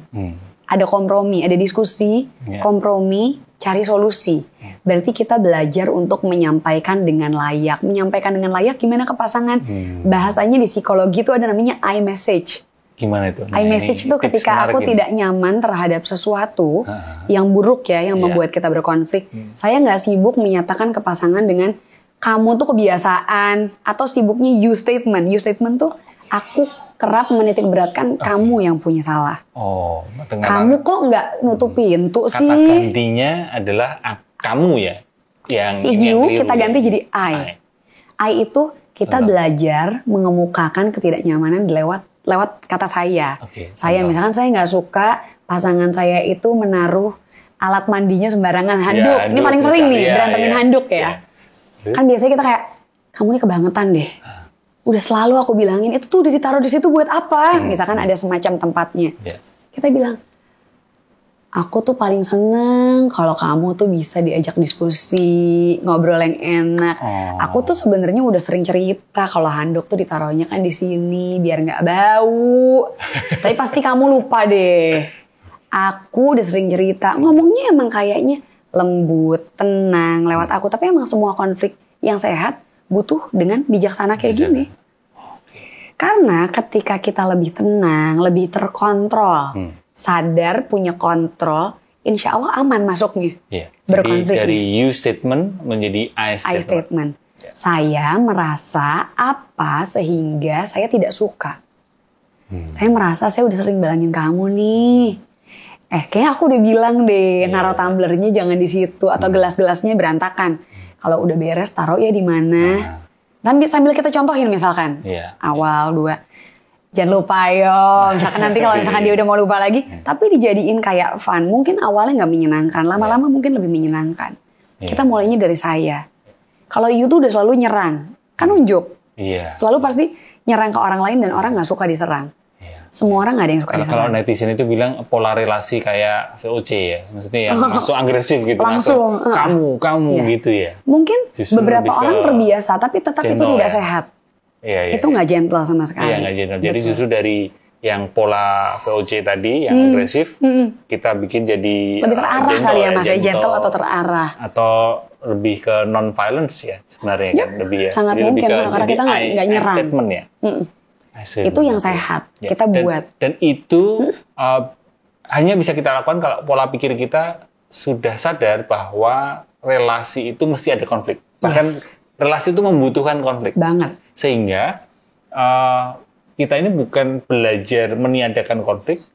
Ada kompromi, ada diskusi, kompromi, cari solusi. Berarti kita belajar untuk menyampaikan dengan layak. Menyampaikan dengan layak gimana ke pasangan? Bahasanya di psikologi itu ada namanya I message. Gimana itu? I message itu ketika aku tidak nyaman terhadap sesuatu yang buruk ya, yang membuat kita berkonflik. Saya nggak sibuk menyatakan ke pasangan dengan kamu tuh kebiasaan, atau sibuknya you statement. You statement tuh aku kerap menitik beratkan kamu yang punya salah. Oh, kamu kok nggak nutup pintu sih? Kata gantinya adalah kamu ya, yang si you kita ganti jadi I. I itu kita belajar mengemukakan ketidaknyamanan lewat kata saya. Saya misalkan saya nggak suka pasangan saya itu menaruh alat mandinya sembarangan, handuk. Ini paling sering nih berantemin handuk ya. Kan biasanya kita kayak kamu ini kebangetan deh. Udah selalu aku bilangin, itu tuh udah ditaruh di situ buat apa? Misalkan ada semacam tempatnya. Kita bilang, aku tuh paling seneng kalau kamu tuh bisa diajak diskusi, ngobrol yang enak. Aku tuh sebenarnya udah sering cerita kalau handuk tuh ditaruhnya kan di sini biar nggak bau. Tapi pasti kamu lupa deh. Aku udah sering cerita, ngomongnya emang kayaknya lembut, tenang lewat aku. Tapi emang semua konflik yang sehat butuh dengan bijaksana kayak gini. Karena ketika kita lebih tenang, lebih terkontrol, sadar, punya kontrol, insya Allah aman masuknya. Berkonflik. Jadi dari you statement menjadi I statement. Saya merasa apa sehingga saya tidak suka. Saya merasa saya udah sering bilangin kamu nih. Kayaknya aku udah bilang deh, naruh tumblernya jangan di situ atau gelas-gelasnya berantakan. Kalau udah beres, taruh ya di mana. Sambil kita contohin misalkan. Awal 2. Jangan lupa yo. Misalkan nanti kalau misalkan dia udah mau lupa lagi. Tapi dijadiin kayak fun. Mungkin awalnya gak menyenangkan. Lama-lama mungkin lebih menyenangkan. Kita mulainya dari saya. Kalau you tuh udah selalu nyerang. Kan unjuk. Selalu pasti nyerang ke orang lain dan orang nggak suka diserang. Semua orang nggak ada yang suka diserang. Kalau netizen itu bilang pola relasi kayak VOC ya, maksudnya yang langsung agresif gitu, langsung kamu gitu ya. Mungkin justru beberapa orang terbiasa, tapi tetap itu tidak sehat. Itu nggak gentle sama sekali. Iya nggak gentle. Jadi justru dari yang pola VOC tadi yang agresif, kita bikin jadi lebih terarah kali ya mas, gentle atau terarah. Atau lebih ke non-violence ya sebenarnya kan lebih ya. Sangat jadi mungkin karena kita nggak nyerang. Statement ya. Itu yang sehat kita buat. Dan itu hanya bisa kita lakukan kalau pola pikir kita sudah sadar bahwa relasi itu mesti ada konflik. Bahkan relasi itu membutuhkan konflik. Banget. Sehingga kita ini bukan belajar meniadakan konflik,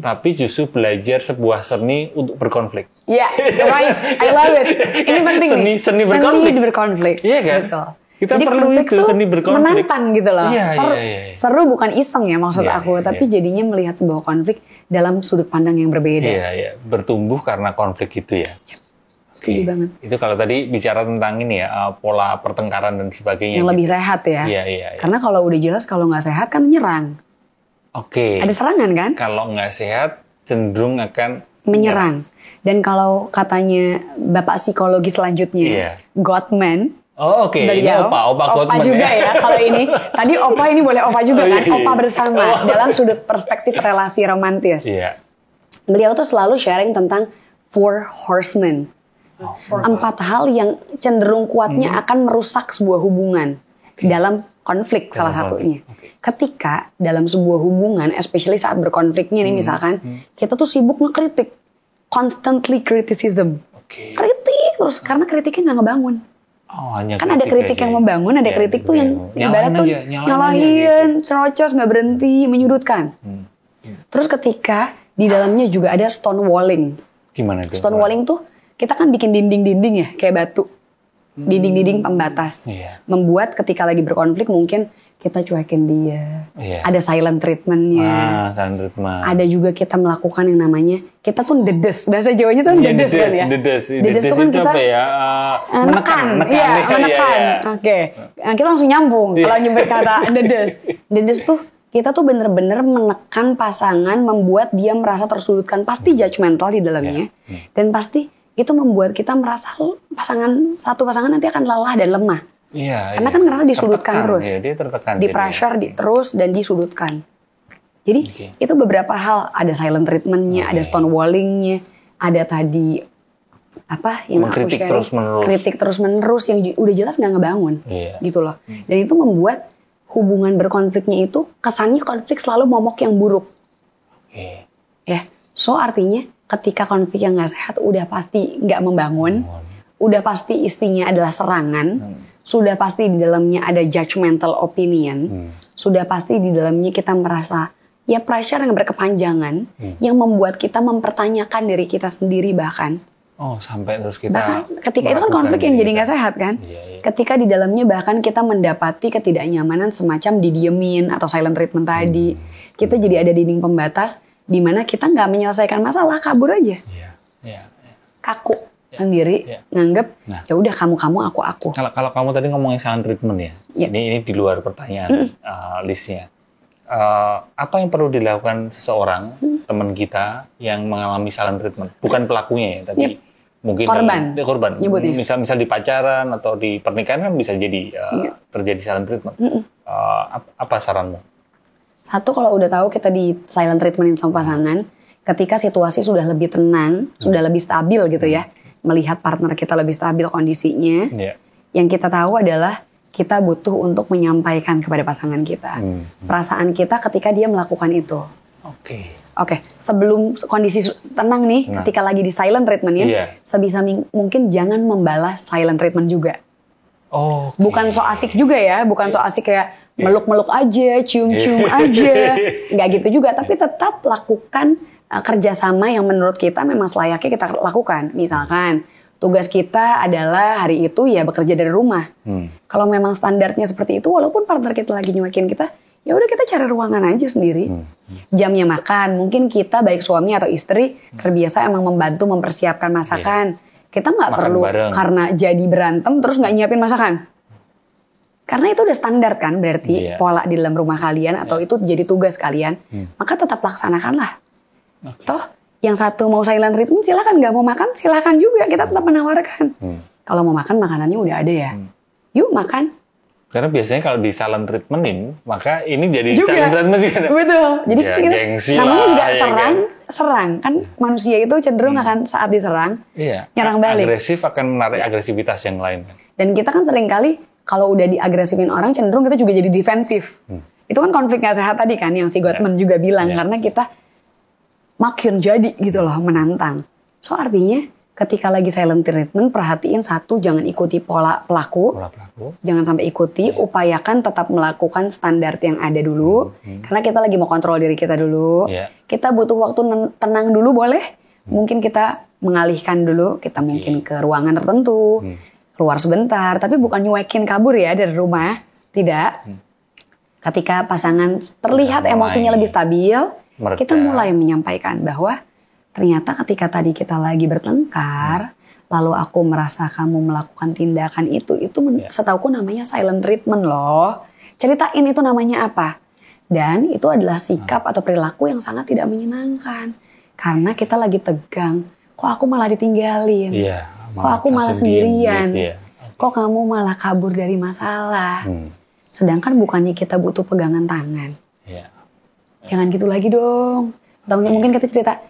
tapi justru belajar sebuah seni untuk berkonflik. Iya, right. I love it. Ini penting. Seni berkonflik. Iya kan? Betul. Kita jadi perlu itu seni berkonflik. Menantang gitu loh. Iya. Seru bukan iseng ya maksud aku, tapi jadinya melihat sebuah konflik dalam sudut pandang yang berbeda. Iya. Bertumbuh karena konflik itu ya. Setuju banget. Itu kalau tadi bicara tentang ini ya, pola pertengkaran dan sebagainya. Yang lebih sehat ya. Iya. Karena kalau udah jelas kalau nggak sehat kan menyerang. Oke. Ada serangan kan? Kalau nggak sehat cenderung akan menyerang. Dan kalau katanya bapak psikologi selanjutnya, Gottman. Oh oke, ini opa Gottman juga ya kalau ini. Tadi opa ini boleh opa juga kan? Opa bersama dalam sudut perspektif relasi romantis. Iya. Beliau tuh selalu sharing tentang 4 horsemen. 4 hal yang cenderung kuatnya akan merusak sebuah hubungan dalam konflik salah satunya. Ketika dalam sebuah hubungan, especially saat berkonfliknya nih misalkan, kita tuh sibuk ngekritik, constantly criticism, kritik terus karena kritiknya nggak ngebangun. Kan ada kritik yang membangun, ada kritik tuh yang ibarat tuh nyalahin, cerocos, nggak berhenti, menyudutkan. Terus ketika di dalamnya juga ada stonewalling. Gimana itu? Stonewalling tuh kita kan bikin dinding-dinding ya, kayak batu. Dinding-dinding pembatas. Membuat ketika lagi berkonflik mungkin kita cuekin dia. Ada silent treatment-nya. Silent treatment. Ada juga kita melakukan yang namanya, kita tuh dedes. Bahasa Jawanya tuh dedes kan ya? Dedes itu kan kita apa ya? Menekan. Oke. Nah, kita langsung nyambung kalau nyebut kata dedes. Dedes tuh kita tuh bener-bener menekan pasangan, membuat dia merasa tersudutkan. Pasti judgmental di dalamnya. Dan pasti itu membuat kita merasa satu pasangan nanti akan lelah dan lemah. Karena kan ngerasa disudutkan terus. Dia tertekan. Di pressure, terus dan disudutkan. Jadi itu beberapa hal. Ada silent treatment-nya, ada stonewalling-nya, ada tadi apa yang kritik terus menerus yang udah jelas nggak ngebangun, gitu loh. Dan itu membuat hubungan berkonfliknya itu kesannya konflik selalu momok yang buruk. So artinya ketika konflik yang nggak sehat udah pasti nggak membangun, udah pasti isinya adalah serangan. Sudah pasti di dalamnya ada judgmental opinion. Sudah pasti di dalamnya kita merasa ya pressure yang berkepanjangan yang membuat kita mempertanyakan diri kita sendiri bahkan. Sampai terus kita bahkan ketika itu kan konflik yang jadi nggak sehat kan. Ketika di dalamnya bahkan kita mendapati ketidaknyamanan semacam didiemin atau silent treatment tadi. Kita jadi ada dinding pembatas di mana kita nggak menyelesaikan masalah, kabur aja. Kaku sendiri, nganggep ya udah kamu aku. Kalau kamu tadi ngomongin silent treatment ya, ini di luar pertanyaan listnya. Apa yang perlu dilakukan seseorang teman kita yang mengalami silent treatment? Bukan pelakunya ya, tapi mungkin korban. Misal di pacaran atau di pernikahan kan bisa jadi terjadi silent treatment. Apa saranmu? Satu, kalau udah tahu kita di silent treatment sama pasangan, ketika situasi sudah lebih tenang, sudah lebih stabil gitu ya. Melihat partner kita lebih stabil kondisinya, yang kita tahu adalah kita butuh untuk menyampaikan kepada pasangan kita perasaan kita ketika dia melakukan itu. Oke. Sebelum kondisi tenang nih, ketika lagi di silent treatment ya, sebisa mungkin jangan membalas silent treatment juga. Bukan so asik juga ya, bukan so asik kayak meluk-meluk aja, cium-cium aja, nggak gitu juga. Tapi tetap lakukan kerjasama yang menurut kita memang selayaknya kita lakukan. Misalkan tugas kita adalah hari itu ya bekerja dari rumah. Kalau memang standarnya seperti itu, walaupun partner kita lagi nyuekin kita, ya udah kita cari ruangan aja sendiri. Jamnya makan, mungkin kita baik suami atau istri terbiasa emang membantu mempersiapkan masakan. Kita nggak perlu bareng. Karena jadi berantem terus nggak nyiapin masakan. Karena itu udah standar kan, berarti pola di dalam rumah kalian atau itu jadi tugas kalian, maka tetap laksanakanlah. Toh, yang satu mau silent treatment silahkan, nggak mau makan silahkan juga, kita tetap menawarkan. Kalau mau makan, makanannya udah ada ya. Yuk makan. Karena biasanya kalau di silent treatmentin, maka ini jadi silent treatment juga. Betul. Jadi ya, kita, namanya juga serang kan manusia itu cenderung akan saat diserang, nyerang balik. Agresif akan menarik agresivitas yang lain. Dan kita kan sering kali kalau udah diagresifin orang cenderung kita juga jadi defensif. Itu kan konflik nggak sehat tadi kan yang si Gottman juga bilang, karena kita makin jadi gitu loh, menantang. So artinya ketika lagi silent treatment, perhatiin satu, jangan ikuti pola pelaku. Jangan sampai ikuti, upayakan tetap melakukan standar yang ada dulu. Karena kita lagi mau kontrol diri kita dulu. Kita butuh waktu tenang dulu boleh. Mungkin kita mengalihkan dulu, kita mungkin ke ruangan tertentu, keluar sebentar. Tapi bukan nyuekin kabur ya dari rumah. Tidak. Ketika pasangan terlihat emosinya lebih stabil, kita mulai menyampaikan bahwa ternyata ketika tadi kita lagi bertengkar, lalu aku merasa kamu melakukan tindakan itu setauku namanya silent treatment loh. Ceritain itu namanya apa. Dan itu adalah sikap atau perilaku yang sangat tidak menyenangkan. Karena kita lagi tegang, kok aku malah ditinggalin, kok aku malah sendirian, kok kamu malah kabur dari masalah. Sedangkan bukannya kita butuh pegangan tangan. Jangan gitu lagi dong. Atau mungkin kita cerita,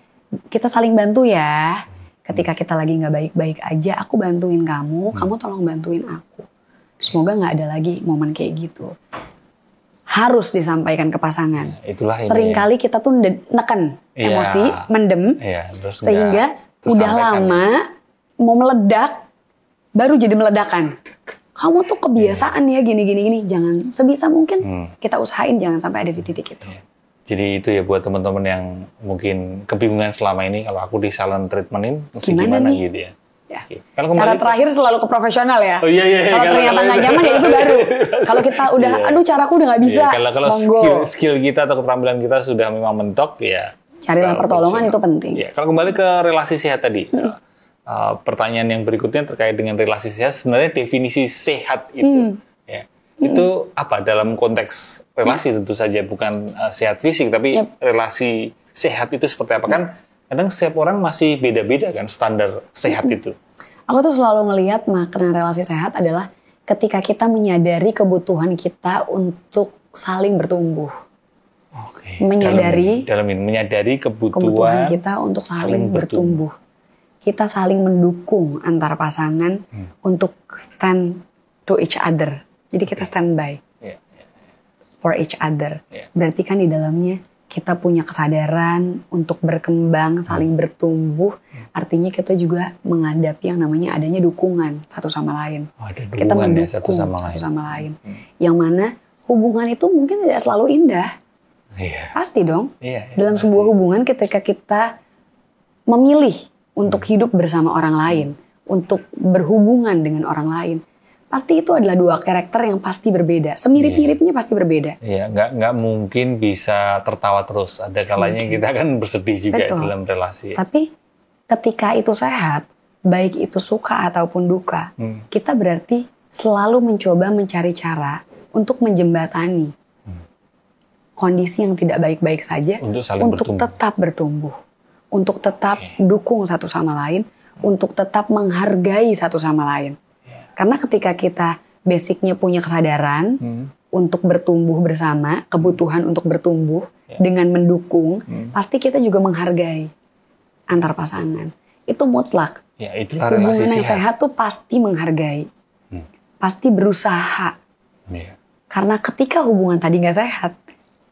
kita saling bantu ya. Ketika kita lagi nggak baik-baik aja, aku bantuin kamu, kamu tolong bantuin aku. Semoga nggak ada lagi momen kayak gitu. Harus disampaikan ke pasangan. Seringkali kita tuh neken emosi, mendem, sehingga udah lama mau meledak, baru jadi meledakan. Kamu tuh kebiasaan ya gini. Jangan, sebisa mungkin kita usahain jangan sampai ada di titik itu. Jadi itu ya buat teman-teman yang mungkin kebingungan selama ini, kalau aku di silent treatmentin gimana gitu ya. Kalau cara terakhir selalu ke profesional ya. Kalau ternyata nggak nyaman ya itu baru. Kalau kita udah, aduh caraku udah nggak bisa. Kalau skill kita atau keterampilan kita sudah memang mentok ya. Carilah pertolongan, itu penting. Kalau kembali ke relasi sehat tadi, pertanyaan yang berikutnya terkait dengan relasi sehat, sebenarnya definisi sehat itu. Itu apa dalam konteks relasi tentu saja, bukan sehat fisik, tapi relasi sehat itu seperti apa? Kan kadang setiap orang masih beda-beda kan standar sehat itu. Aku tuh selalu ngelihat makna relasi sehat adalah ketika kita menyadari kebutuhan kita untuk saling bertumbuh. Menyadari kebutuhan kita untuk saling bertumbuh. Kita saling mendukung antar pasangan untuk stand to each other. Jadi kita standby for each other. Berarti kan di dalamnya kita punya kesadaran untuk berkembang, saling bertumbuh. Artinya kita juga menghadapi yang namanya adanya dukungan satu sama lain. Kita mendukung satu sama lain. Yang mana hubungan itu mungkin tidak selalu indah. Pasti dong. Dalam sebuah hubungan ketika kita memilih untuk hidup bersama orang lain, untuk berhubungan dengan orang lain, pasti itu adalah dua karakter yang pasti berbeda. Semirip-miripnya pasti berbeda. Nggak mungkin bisa tertawa terus. Ada kalanya kita kan bersedih juga dalam relasi. Tapi ketika itu sehat, baik itu suka ataupun duka, kita berarti selalu mencoba mencari cara untuk menjembatani kondisi yang tidak baik-baik saja untuk tetap bertumbuh, untuk tetap dukung satu sama lain, untuk tetap menghargai satu sama lain. Karena ketika kita basicnya punya kesadaran untuk bertumbuh bersama, kebutuhan untuk bertumbuh dengan mendukung, pasti kita juga menghargai antar pasangan. Itu mutlak. Itulah hubungan relasi yang sehat tuh pasti menghargai, pasti berusaha. Karena ketika hubungan tadi nggak sehat,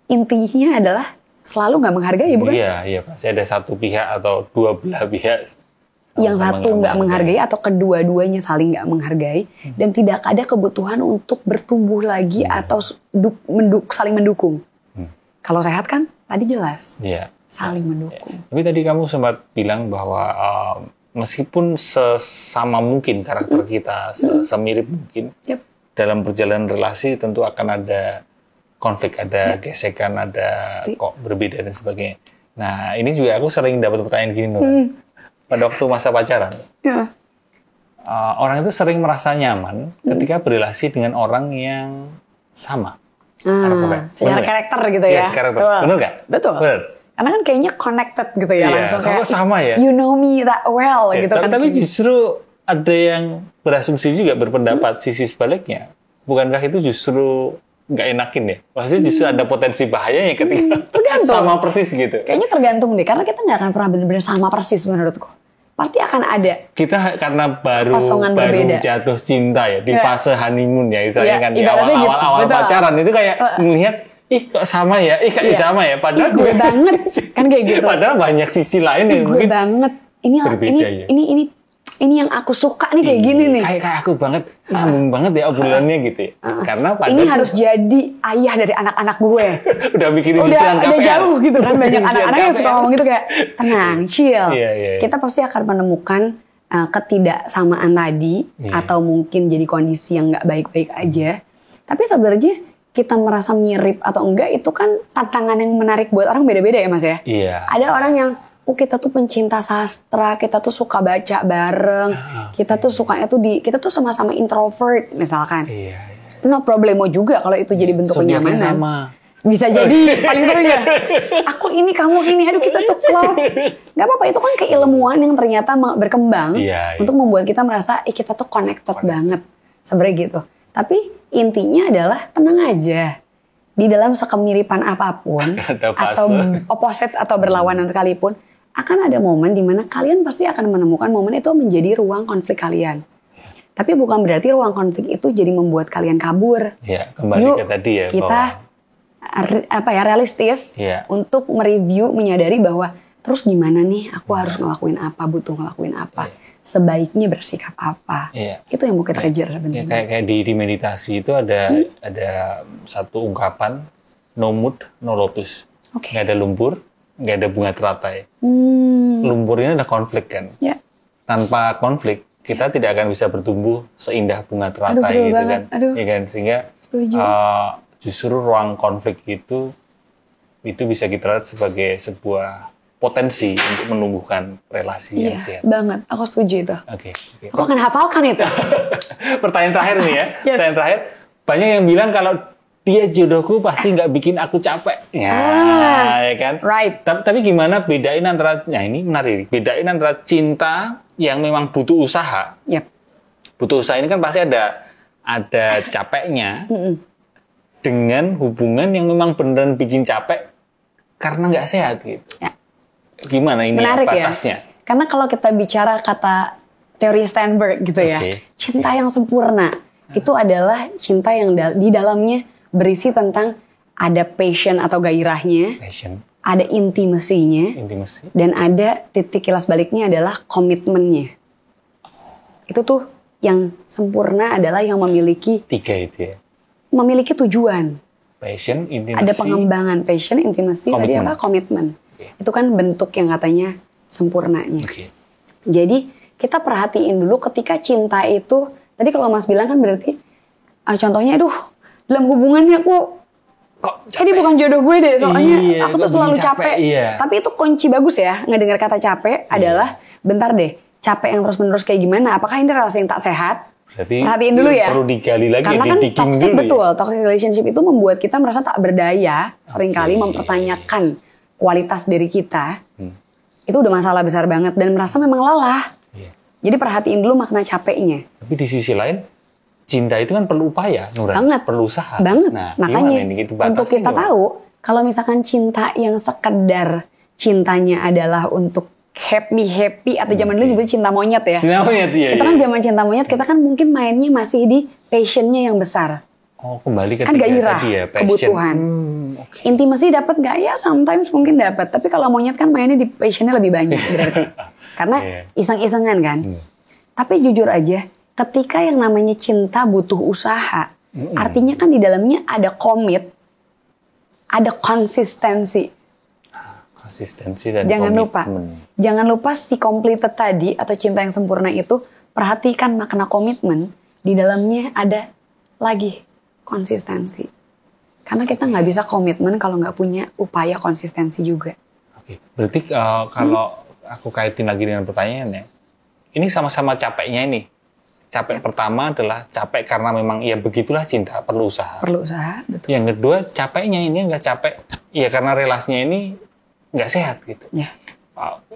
intinya adalah selalu nggak menghargai, bukan? Iya, pasti ada satu pihak atau dua belah pihak. Yang satu nggak menghargai atau kedua-duanya saling nggak menghargai dan tidak ada kebutuhan untuk bertumbuh lagi atau saling mendukung. Kalau sehat kan tadi jelas saling mendukung. Tapi tadi kamu sempat bilang bahwa meskipun sesama mungkin karakter kita, semirip mungkin dalam perjalanan relasi tentu akan ada konflik, ada gesekan, ada kok berbeda dan sebagainya. Nah ini juga aku sering dapat pertanyaan gini loh. Pada waktu masa pacaran, orang itu sering merasa nyaman ketika berrelasi dengan orang yang sama. Secara karakter gitu ya. Karakter. Benar nggak? Betul. Benar. Karena kan kayaknya connected gitu ya, langsung kayak sama ya. You know me that well gitu kan. Tapi justru ada yang berasumsi juga berpendapat sisi sebaliknya. Bukankah itu justru nggak enakin ya? Maksudnya justru ada potensi bahayanya ketika sama persis gitu. Kayaknya tergantung deh, karena kita nggak akan pernah benar-benar sama persis menurutku. Pasti akan ada. Kita karena baru jatuh cinta ya di fase honeymoon ya, misalnya kan di awal-awal pacaran itu kayak melihat kok sama ya, sama ya. Padahal gue banget kan kayak gitu. Padahal banyak sisi lain yang gue banget. Ini yang aku suka nih kayak gini nih. Kayak aku banget, nyambung banget ya obrolannya gitu ya. Karena ini harus jadi ayah dari anak-anak gue. Udah mikirin cicilan KPR. Udah jauh gitu kan, banyak anak-anak yang suka ngomong gitu kayak tenang, chill. Kita pasti akan menemukan ketidaksamaan tadi atau mungkin jadi kondisi yang nggak baik-baik aja. Tapi sebenarnya kita merasa mirip atau enggak itu kan tantangan yang menarik buat orang beda-beda ya Mas ya. Ada orang yang kita tuh pencinta sastra, kita tuh suka baca bareng, kita tuh sukanya tuh kita tuh sama-sama introvert misalkan. No problemo juga kalau itu jadi bentuk kenyamanan. Sama. Bisa jadi paling sering ya. Aku ini, kamu ini, aduh kita tuh klop. Gak apa-apa, itu kan keilmuan yang ternyata berkembang untuk membuat kita merasa kita tuh connected banget. Sebenarnya gitu. Tapi intinya adalah tenang aja. Di dalam sekemiripan apapun atau opposite atau berlawanan sekalipun, akan ada momen di mana kalian pasti akan menemukan momen itu menjadi ruang konflik kalian. Tapi bukan berarti ruang konflik itu jadi membuat kalian kabur. Kembali ke tadi ya. Kita realistis untuk mereview, menyadari bahwa terus gimana nih, aku harus ngelakuin apa, butuh ngelakuin apa, sebaiknya bersikap apa. Itu yang mau kita kejar sebenarnya. Kayak di meditasi itu ada satu ungkapan, no mood, no lotus. Nggak ada lumpur, nggak ada bunga teratai. Lumpur ini ada konflik kan. Tanpa konflik kita tidak akan bisa bertumbuh seindah bunga teratai gitu kan. Ya kan, sehingga justru ruang konflik itu bisa kita lihat sebagai sebuah potensi untuk menumbuhkan relasi yang sehat. Banget, aku setuju itu. Oke. Aku akan hafalkan itu. Pertanyaan terakhir nih ya. Pertanyaan terakhir. Banyak yang bilang kalau dia jodohku pasti nggak bikin aku capek. Ya kan? Right. Tapi gimana bedain antara, ini menarik. Bedain antara cinta yang memang butuh usaha. Butuh usaha ini kan pasti ada capeknya. Dengan hubungan yang memang beneran bikin capek karena nggak sehat gitu. Gimana ini batasnya? Karena kalau kita bicara kata teori Sternberg gitu ya, cinta yang sempurna itu adalah cinta yang di dalamnya berisi tentang ada passion atau gairahnya, ada intimasinya, dan ada titik kilas baliknya adalah komitmennya. Itu tuh yang sempurna adalah yang memiliki 3 itu ya. Memiliki tujuan. Passion, intimacy. Ada pengembangan passion, intimacy, tadi apa? Komitmen. Itu kan bentuk yang katanya sempurnanya. Jadi kita perhatiin dulu ketika cinta itu, tadi kalau Mas bilang kan berarti contohnya, dalam hubungannya aku ini bukan jodoh gue deh, soalnya aku tuh selalu capek. Tapi itu kunci bagus ya, ngedengar kata capek adalah bentar deh, capek yang terus-menerus kayak gimana? Apakah ini relasi yang tak sehat? Perhatiin dulu ya. Perlu digali lagi. Karena kan toxic toxic relationship itu membuat kita merasa tak berdaya, seringkali mempertanyakan kualitas diri kita. Itu udah masalah besar banget dan merasa memang lelah. Jadi perhatiin dulu makna capeknya. Tapi di sisi lain, cinta itu kan perlu upaya, Nuran. Perlu usaha. Banget. Nah, makanya untuk kita tahu, kalau misalkan cinta yang sekedar cintanya adalah untuk happy atau zaman dulu disebut cinta monyet ya. Cinta monyet, Itu kan zaman cinta monyet, kita kan mungkin mainnya masih di passionnya yang besar. Kembali ke kan gairah, kebutuhan. Intimasi dapat nggak ya? Sometimes mungkin dapat. Tapi kalau monyet kan mainnya di passionnya lebih banyak berarti. Karena iseng-isengan kan. Tapi jujur aja, ketika yang namanya cinta butuh usaha, artinya kan di dalamnya ada komit, ada konsistensi. Dan jangan lupa si completed tadi atau cinta yang sempurna itu, perhatikan makna komitmen, di dalamnya ada lagi konsistensi. Karena kita nggak bisa komitmen kalau nggak punya upaya konsistensi juga. Berarti kalau aku kaitin lagi dengan pertanyaannya, ini sama-sama capeknya ini. capek pertama adalah capek karena memang ya begitulah cinta, perlu usaha. Perlu usaha, betul. Yang kedua, capeknya ini nggak capek, ya karena relasinya ini nggak sehat gitu. Ya.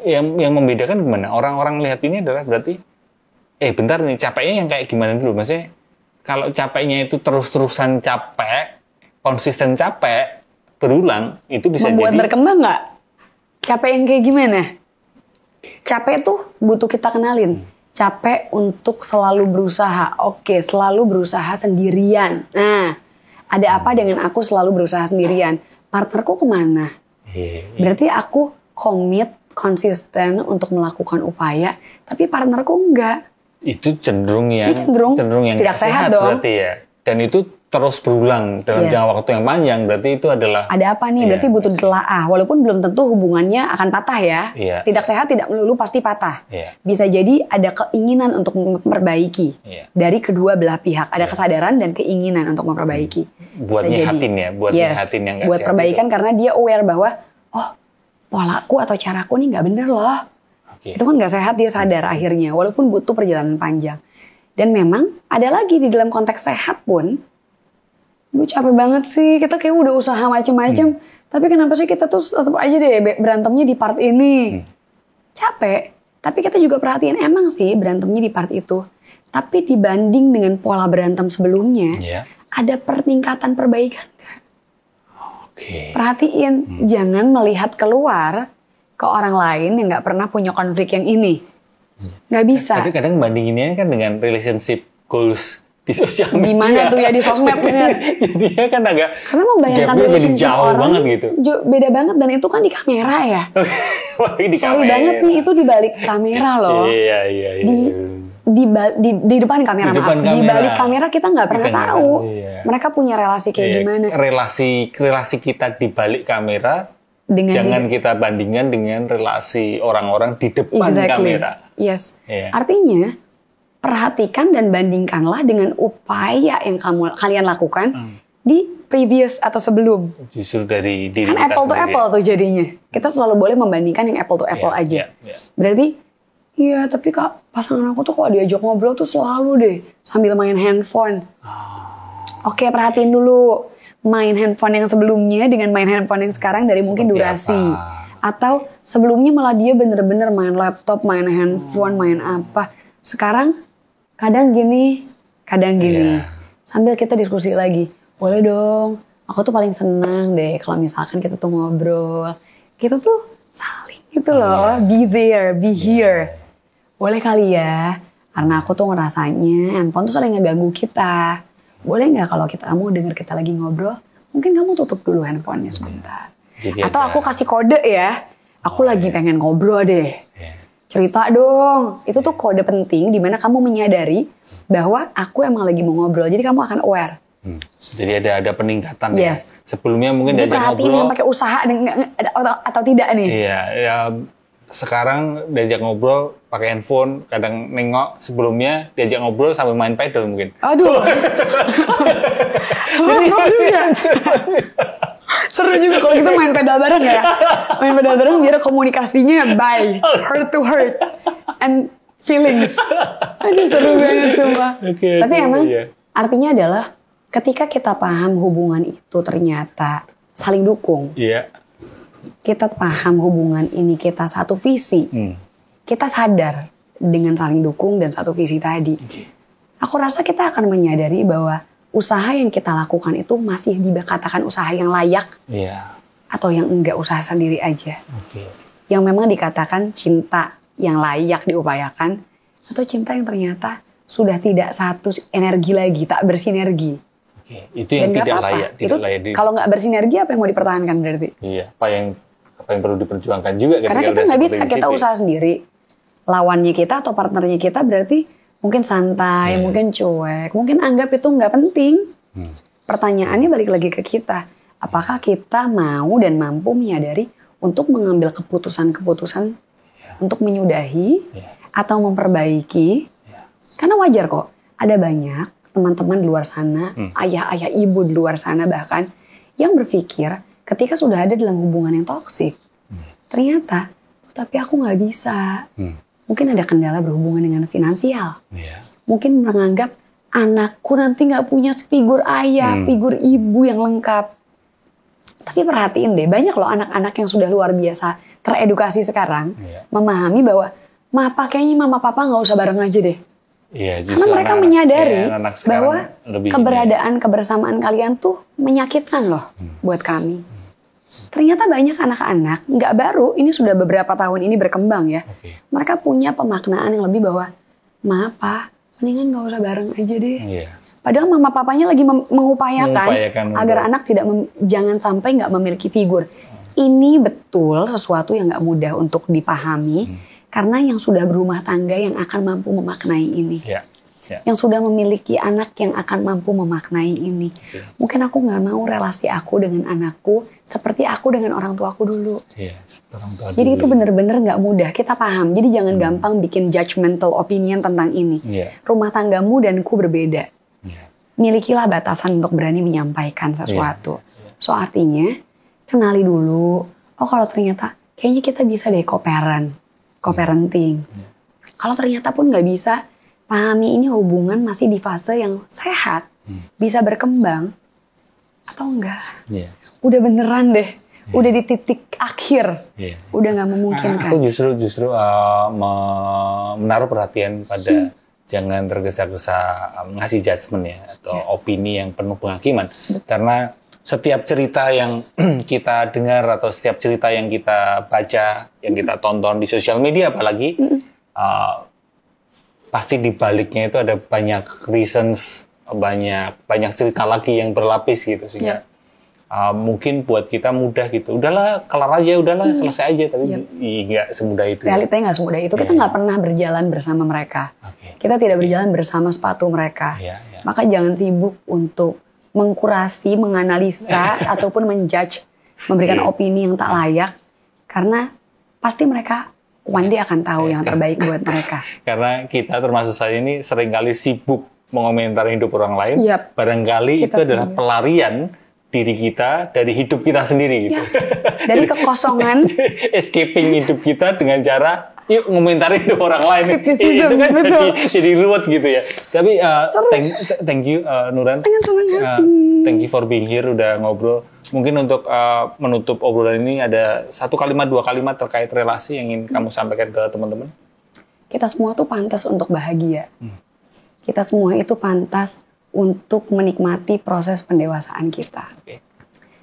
Yang membedakan gimana? Orang-orang lihat ini adalah berarti, bentar nih, capeknya yang kayak gimana dulu? Maksudnya, kalau capeknya itu terus-terusan capek, konsisten capek, berulang, itu bisa membuat jadi... berkembang nggak? Capek yang kayak gimana? Capek tuh butuh kita kenalin. Capek untuk selalu berusaha. Oke, selalu berusaha sendirian. Nah, ada apa dengan aku selalu berusaha sendirian? Partnerku kemana? Berarti aku komit, konsisten untuk melakukan upaya, tapi partnerku enggak. Itu cenderung yang tidak sehat dong. Berarti ya. Dan itu terus berulang dalam jangka waktu yang panjang. Berarti itu adalah... Ada apa nih? Berarti butuh ditelaah. Walaupun belum tentu hubungannya akan patah ya. Tidak sehat tidak melulu pasti patah. Bisa jadi ada keinginan untuk memperbaiki. Dari kedua belah pihak. Ada kesadaran dan keinginan untuk memperbaiki. Buat nyehatin ya. Buat nyehatin yang gak buat sehat. Perbaikan itu. Karena dia aware bahwa, oh polaku atau caraku nih gak bener loh. Itu kan gak sehat, dia sadar akhirnya. Walaupun butuh perjalanan panjang. Dan memang ada lagi di dalam konteks sehat pun, gue capek banget sih, kita kayak udah usaha macem-macem, tapi kenapa sih kita tuh tetap aja deh berantemnya di part ini. Capek, tapi kita juga perhatiin emang sih berantemnya di part itu. Tapi dibanding dengan pola berantem sebelumnya, ada peningkatan perbaikan. Perhatiin, jangan melihat keluar ke orang lain yang gak pernah punya konflik yang ini. Nggak bisa. Kadang-kadang bandinginnya kan dengan relationship goals di sosial media. Gimana tuh ya di sosmed bener. Jadinya kan agak... Karena membayangkan relationship jauh orang banget gitu. Beda banget dan itu kan di kamera ya. Sorry banget nih itu di balik kamera loh. Iya. Di depan kamera, Di balik kamera kita nggak pernah tahu. Mereka punya relasi kayak gimana. Relasi kita di balik kamera jangan kita bandingkan dengan relasi orang-orang di depan kamera. Yes. Artinya perhatikan dan bandingkanlah dengan upaya yang kalian lakukan di previous atau sebelum. Justru dari diri kan kita apple to sendiri. Apple tuh jadinya. Kita selalu boleh membandingkan yang apple to apple aja. Berarti, iya tapi kak pasangan aku tuh kalau diajak ngobrol tuh selalu deh sambil main handphone. Oke, perhatiin dulu. Main handphone yang sebelumnya dengan main handphone yang sekarang dari mungkin durasi. Atau sebelumnya malah dia bener-bener main laptop, main handphone, main apa. Sekarang kadang gini. Sambil kita diskusi lagi. Boleh dong, aku tuh paling senang deh kalau misalkan kita tuh ngobrol. Kita tuh saling gitu loh. Be there, be here. Boleh kali ya, karena aku tuh ngerasanya handphone tuh sering ngeganggu kita. Boleh nggak kalau kita mau denger kita lagi ngobrol, mungkin kamu tutup dulu handphonenya sebentar. Atau aku kasih kode ya, aku lagi pengen ngobrol deh. Cerita dong. Itu tuh kode penting di mana kamu menyadari bahwa aku emang lagi mau ngobrol. Jadi kamu akan aware. Jadi ada peningkatan ya. Sebelumnya mungkin diajak ngobrol. Perhatiin yang pakai usaha atau tidak nih. Iya, ya. Sekarang diajak ngobrol pakai handphone, kadang nengok. Sebelumnya diajak ngobrol sambil main pedal mungkin. Aduh. Seru juga kalau gitu main pedal bareng ya. Main pedal bareng biar komunikasinya by heart to heart and feelings. Aduh seru banget sumpah. Tapi emang artinya adalah ketika kita paham hubungan itu ternyata saling dukung. Kita paham hubungan ini kita satu visi. Kita sadar dengan saling dukung dan satu visi tadi. Aku rasa kita akan menyadari bahwa usaha yang kita lakukan itu masih dikatakan usaha yang layak. Atau yang enggak, usaha sendiri aja. Yang memang dikatakan cinta yang layak diupayakan. Atau cinta yang ternyata sudah tidak satu energi lagi, tak bersinergi. Itu yang tidak layak. Kalau nggak bersinergi apa yang mau dipertahankan berarti? Apa yang perlu diperjuangkan juga. Karena kita nggak bisa, kita usaha sendiri. Lawannya kita atau partnernya kita berarti mungkin santai, mungkin cuek, mungkin anggap itu nggak penting. Pertanyaannya balik lagi ke kita. Apakah kita mau dan mampu menyadari untuk mengambil keputusan-keputusan untuk menyudahi atau memperbaiki? Karena wajar kok, ada banyak teman-teman di luar sana, ayah-ayah ibu di luar sana bahkan, yang berpikir ketika sudah ada dalam hubungan yang toksik, ternyata, tapi aku nggak bisa. Mungkin ada kendala berhubungan dengan finansial. mungkin menganggap anakku nanti nggak punya figur ayah, figur ibu yang lengkap. Tapi perhatiin deh, banyak loh anak-anak yang sudah luar biasa teredukasi sekarang, memahami bahwa, kayaknya mama papa nggak usah bareng aja deh. Iya, karena mereka menyadari bahwa keberadaan kebersamaan kalian tuh menyakitkan loh buat kami. Ternyata banyak anak-anak, nggak baru, ini sudah beberapa tahun ini berkembang ya. Mereka punya pemaknaan yang lebih bahwa, pa, mendingan nggak usah bareng aja deh. Padahal mama papanya lagi mengupayakan agar anak jangan sampai nggak memiliki figur. Ini betul sesuatu yang nggak mudah untuk dipahami, karena yang sudah berumah tangga yang akan mampu memaknai ini. Yang sudah memiliki anak yang akan mampu memaknai ini. Mungkin aku nggak mau relasi aku dengan anakku seperti aku dengan orang tuaku dulu. Jadi itu benar-benar nggak mudah, kita paham. Jadi jangan gampang bikin judgmental opinion tentang ini. Rumah tanggamu dan ku berbeda. Milikilah batasan untuk berani menyampaikan sesuatu. So artinya, kenali dulu. Oh kalau ternyata, kayaknya kita bisa deh co-parenting. Kalau ternyata pun nggak bisa, pahami ini hubungan masih di fase yang sehat, bisa berkembang, atau enggak. Udah beneran deh, udah di titik akhir, udah nggak memungkinkan. Aku justru menaruh perhatian pada jangan tergesa-gesa ngasih judgement ya, atau opini yang penuh penghakiman. Karena setiap cerita yang kita dengar atau setiap cerita yang kita baca, yang kita tonton di sosial media apalagi, pasti di baliknya itu ada banyak reasons, banyak cerita lagi yang berlapis gitu, sehingga mungkin buat kita mudah gitu, udahlah kelar aja, udahlah selesai aja, tapi nggak semudah itu. Realitanya nggak semudah itu. Kita nggak pernah berjalan bersama mereka. Kita tidak berjalan bersama sepatu mereka. Maka jangan sibuk untuk mengkurasi, menganalisa ataupun menjudge, memberikan opini yang tak layak, karena pasti mereka one day akan tahu yang terbaik buat mereka. Karena kita termasuk saya ini seringkali sibuk mengomentari hidup orang lain, barangkali itu adalah pelarian diri kita dari hidup kita sendiri gitu. Dari kekosongan. Escaping hidup kita dengan cara yuk ngomentarin hidup orang lain. Itu kan jadi ruwet gitu ya. Tapi thank you Nuran. Thank you for being here, udah ngobrol. Mungkin untuk menutup obrolan ini ada 1 kalimat, 2 kalimat terkait relasi yang ingin kamu sampaikan ke teman-teman. Kita semua tuh pantas untuk bahagia. Kita semua itu pantas untuk menikmati proses pendewasaan kita.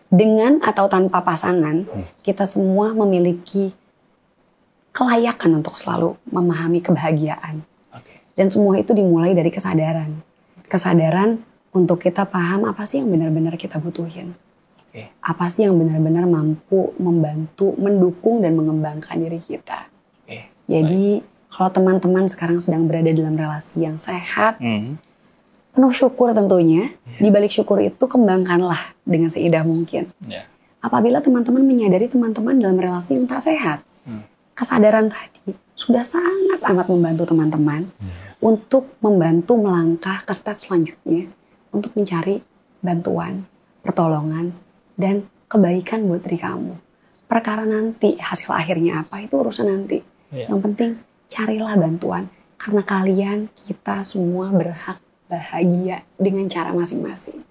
Dengan atau tanpa pasangan, kita semua memiliki kelayakan untuk selalu memahami kebahagiaan. Dan semua itu dimulai dari kesadaran. Kesadaran untuk kita paham apa sih yang benar-benar kita butuhin. Apa sih yang benar-benar mampu membantu, mendukung, dan mengembangkan diri kita. Jadi, kalau teman-teman sekarang sedang berada dalam relasi yang sehat, penuh syukur tentunya. Di balik syukur itu kembangkanlah dengan seindah mungkin. Apabila teman-teman menyadari teman-teman dalam relasi yang tak sehat, kesadaran tadi sudah sangat amat membantu teman-teman untuk membantu melangkah ke step selanjutnya untuk mencari bantuan, pertolongan, dan kebaikan buat diri kamu. Perkara nanti hasil akhirnya apa itu urusan nanti. Yang penting carilah bantuan, karena kalian, kita semua berhak bahagia dengan cara masing-masing.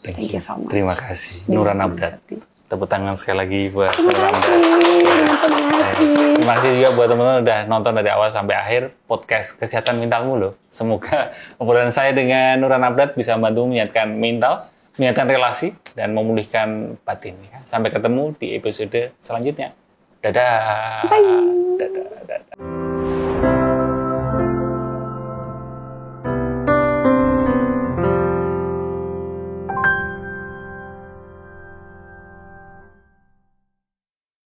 Thank you so much. Terima kasih. Nuran Abdat. Tepuk tangan sekali lagi buat Nuran Abdat. Terima kasih juga buat teman-teman udah nonton dari awal sampai akhir podcast Kesehatan Mentalmu loh. Semoga obrolan saya dengan Nuran Abdat bisa membantu menyehatkan mental, menyehatkan relasi, dan memulihkan batin. Sampai ketemu di episode selanjutnya. Dadah. Bye. Dadah.